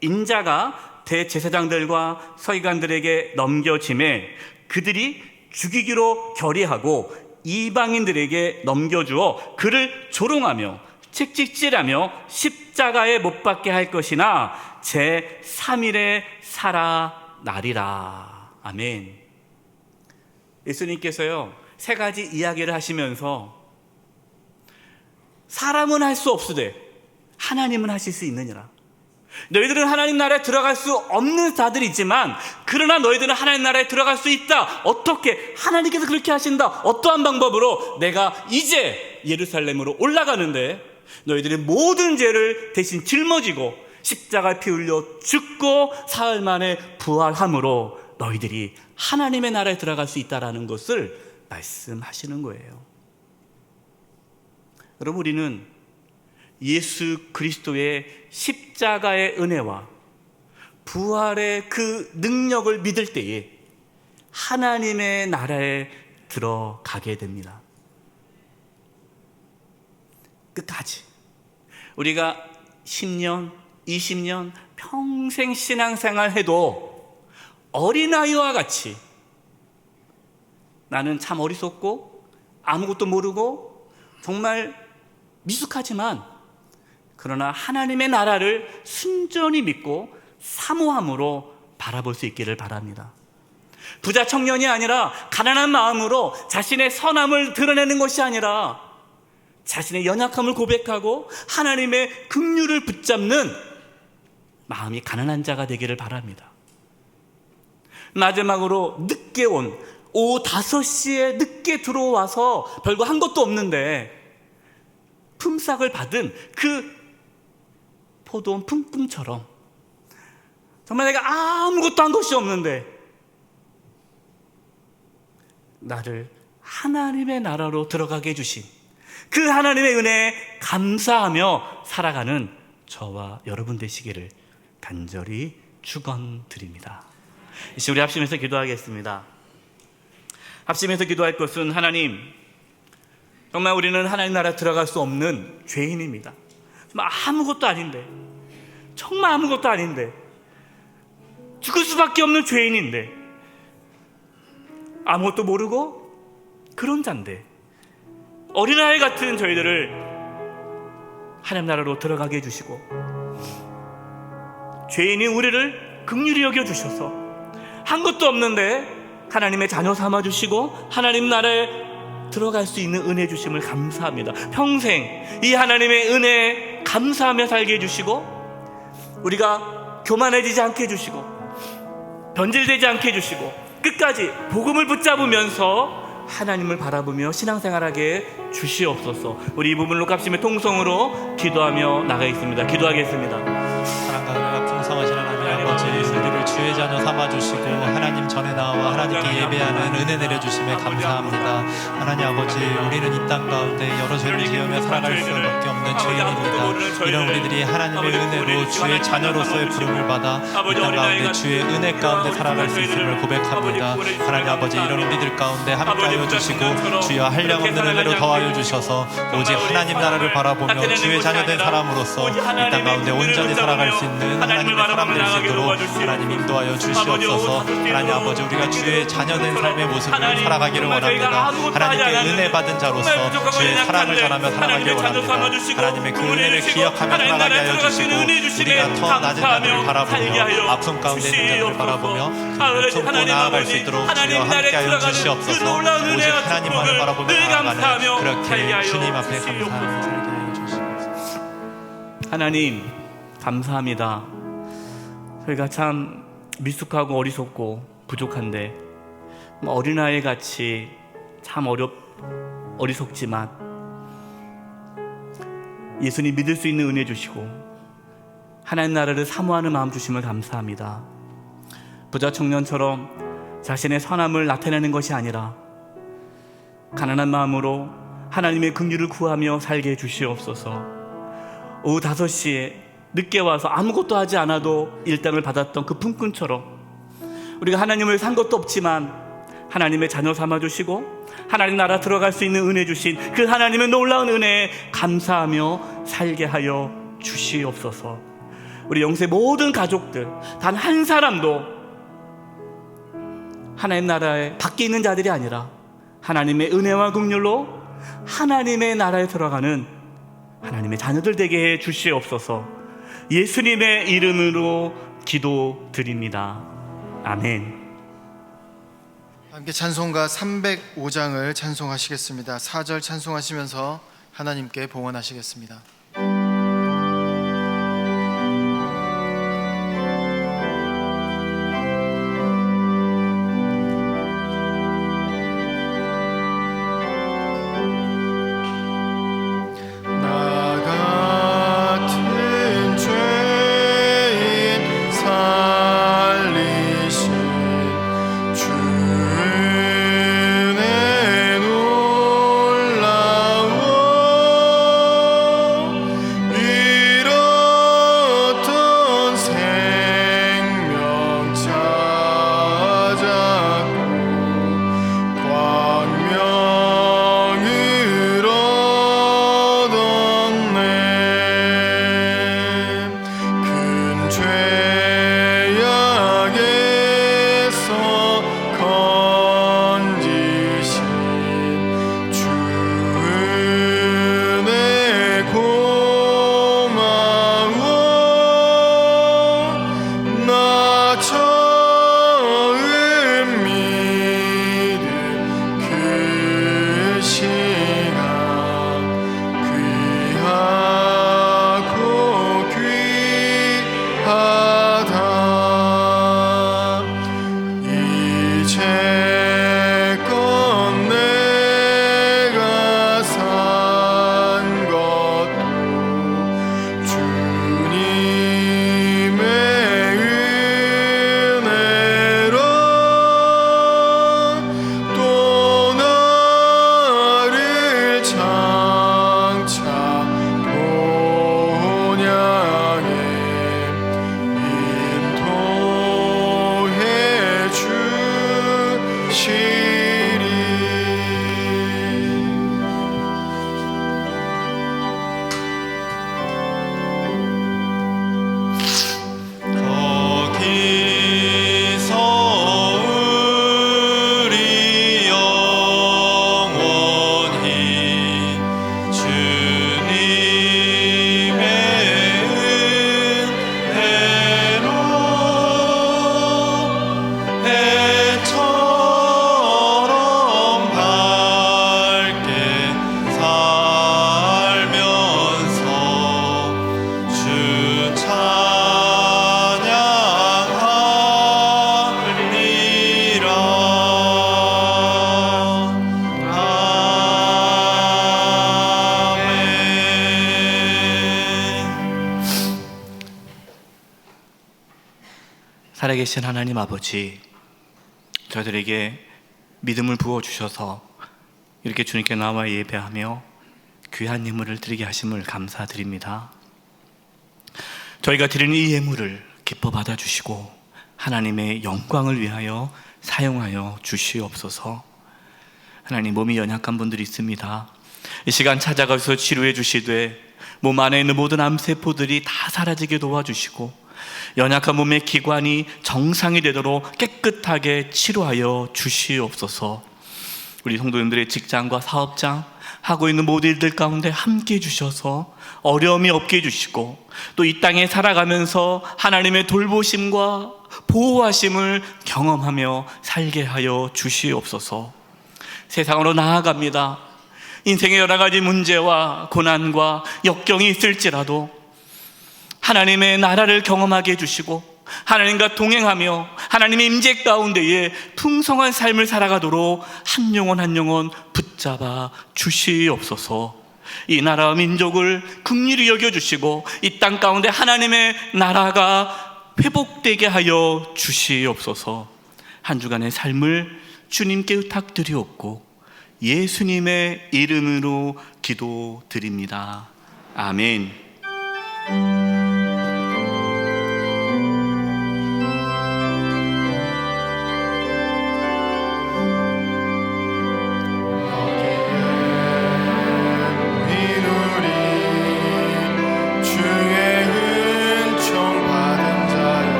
인자가 대제사장들과 서기관들에게 넘겨짐에 그들이 죽이기로 결의하고 이방인들에게 넘겨주어 그를 조롱하며 채찍질하며 십자가에 못 박게 할 것이나 제3일에 살아나리라. 아멘. 예수님께서요, 세 가지 이야기를 하시면서 사람은 할 수 없으되 하나님은 하실 수 있느니라. 너희들은 하나님 나라에 들어갈 수 없는 자들이지만 그러나 너희들은 하나님 나라에 들어갈 수 있다. 어떻게? 하나님께서 그렇게 하신다. 어떠한 방법으로? 내가 이제 예루살렘으로 올라가는데 너희들의 모든 죄를 대신 짊어지고 십자가에 피 흘려 죽고 사흘 만에 부활함으로 너희들이 하나님의 나라에 들어갈 수 있다라는 것을 말씀하시는 거예요. 여러분, 우리는 예수 그리스도의 십자가의 은혜와 부활의 그 능력을 믿을 때에 하나님의 나라에 들어가게 됩니다. 끝까지 우리가 10년, 20년 평생 신앙생활 해도 어린아이와 같이 나는 참 어리석고 아무것도 모르고 정말 미숙하지만 그러나 하나님의 나라를 순전히 믿고 사모함으로 바라볼 수 있기를 바랍니다. 부자 청년이 아니라 가난한 마음으로 자신의 선함을 드러내는 것이 아니라 자신의 연약함을 고백하고 하나님의 긍휼을 붙잡는 마음이 가난한 자가 되기를 바랍니다. 마지막으로 늦게 온 오후 5시에 늦게 들어와서 별거 한 것도 없는데 품삯을 받은 그 포도원 품꿈처럼 정말 내가 아무것도 한 것이 없는데 나를 하나님의 나라로 들어가게 해주신 그 하나님의 은혜에 감사하며 살아가는 저와 여러분 되시기를 간절히 축원드립니다. 이제 우리 합심해서 기도하겠습니다. 합심해서 기도할 것은 하나님, 정말 우리는 하나님 나라 들어갈 수 없는 죄인입니다. 정말 아무것도 아닌데, 정말 아무것도 아닌데, 죽을 수밖에 없는 죄인인데, 아무것도 모르고 그런 자인데, 어린아이 같은 저희들을 하나님 나라로 들어가게 해주시고 죄인인 우리를 긍휼히 여겨주셔서 한 것도 없는데 하나님의 자녀 삼아주시고 하나님 나라에 들어갈 수 있는 은혜 주심을 감사합니다. 평생 이 하나님의 은혜에 감사하며 살게 해주시고 우리가 교만해지지 않게 해주시고 변질되지 않게 해주시고 끝까지 복음을 붙잡으면서 하나님을 바라보며 신앙생활하게 주시옵소서. 우리 이 부분을 값심의 통성으로 기도하며 나가겠습니다. 기도하겠습니다. 사랑과 은혜가 풍성하신 하나님 아버지, 우리를 주의 자녀 삼아주시고 하나님 전에 나와 하나님께 예배하는 은혜 내려주심에 감사합니다. 하나님 아버지, 우리는 이 땅 가운데 여러 죄를 지으며 살아갈 수밖에 없는 죄인입니다. 이런 우리들이 하나님의 은혜로 주의 자녀로서의 부름을 받아 이 땅 가운데 주의 은혜 가운데 살아갈 수 있음을 고백합니다. 하나님 아버지, 이런 우리들 가운데 함께하여 주시고 주여 한량없는 은혜로 더하여 주셔서 오직 하나님 나라를 바라보며 주의 자녀된 사람으로서 이 땅 가운데 온전히 살아갈 수 있는 하나님의 사람 될 수 있도록 하나님 인도하여 주시옵소서. 하나님 아버지, 우리가 주의 자녀된 삶의 모습을 살아가기를 원합니다. 하나님께 은혜 받은 자로서 주의 사랑을 전하며 살아가기를 원합니다. 하나님의 그 은혜를 기억하며 살아가게 하여 주시고 우리가 더 낮은 자들을 바라보며 아픔 가운데 있는 자들을 바라보며 그들을 품고 나아갈 수 있도록 주여 함께하여 주시옵소서. 오직 하나님만을 바라보며 나아가는 그렇게 주님 앞에 감사하며 살게 하여 주시옵소서. 하나님 감사합니다. 저희가 참 미숙하고 어리석고 부족한데 어린아이 같이 참 어리석지만 예수님 믿을 수 있는 은혜 주시고 하나님 나라를 사모하는 마음 주심을 감사합니다. 부자 청년처럼 자신의 선함을 나타내는 것이 아니라 가난한 마음으로 하나님의 긍휼을 구하며 살게 해주시옵소서. 오후 5시에 늦게 와서 아무것도 하지 않아도 일당을 받았던 그 품꾼처럼 우리가 하나님을 산 것도 없지만 하나님의 자녀 삼아주시고 하나님 나라 들어갈 수 있는 은혜 주신 그 하나님의 놀라운 은혜에 감사하며 살게 하여 주시옵소서. 우리 영세 모든 가족들 단 한 사람도 하나님 나라에 밖에 있는 자들이 아니라 하나님의 은혜와 긍휼로 하나님의 나라에 들어가는 하나님의 자녀들 되게 해 주시옵소서. 예수님의 이름으로 기도드립니다. 아멘. 함께 찬송가 305장을 찬송하시겠습니다. 4절 찬송하시면서 하나님께 봉헌하시겠습니다. 살아계신 하나님 아버지, 저희들에게 믿음을 부어주셔서 이렇게 주님께 나와 예배하며 귀한 예물을 드리게 하심을 감사드립니다. 저희가 드리는 이 예물을 기뻐 받아주시고 하나님의 영광을 위하여 사용하여 주시옵소서. 하나님, 몸이 연약한 분들이 있습니다. 이 시간 찾아가서 치료해 주시되 몸 안에 있는 모든 암세포들이 다 사라지게 도와주시고 연약한 몸의 기관이 정상이 되도록 깨끗하게 치료하여 주시옵소서. 우리 성도님들의 직장과 사업장, 하고 있는 모든 일들 가운데 함께 해주셔서 어려움이 없게 해주시고 또 이 땅에 살아가면서 하나님의 돌보심과 보호하심을 경험하며 살게 하여 주시옵소서. 세상으로 나아갑니다. 인생의 여러 가지 문제와 고난과 역경이 있을지라도 하나님의 나라를 경험하게 해주시고 하나님과 동행하며 하나님의 임재 가운데에 풍성한 삶을 살아가도록 한 영혼 한 영혼 붙잡아 주시옵소서. 이 나라와 민족을 긍휼히 여겨주시고 이 땅 가운데 하나님의 나라가 회복되게 하여 주시옵소서. 한 주간의 삶을 주님께 의탁드리옵고 예수님의 이름으로 기도드립니다. 아멘.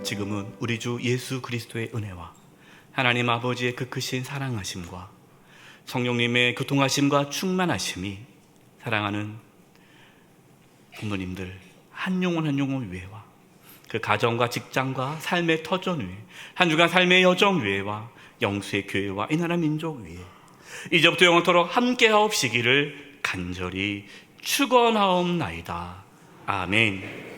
지금은 우리 주 예수 그리스도의 은혜와 하나님 아버지의 그 크신 사랑하심과 성령님의 교통하심과 충만하심이 사랑하는 부모님들 한 영혼 한 영혼 위에와 그 가정과 직장과 삶의 터전 위에 한 주간 삶의 여정 위에와 영수의 교회와 이 나라 민족 위에 이제부터 영원토록 함께하옵시기를 간절히 축원하옵나이다. 아멘.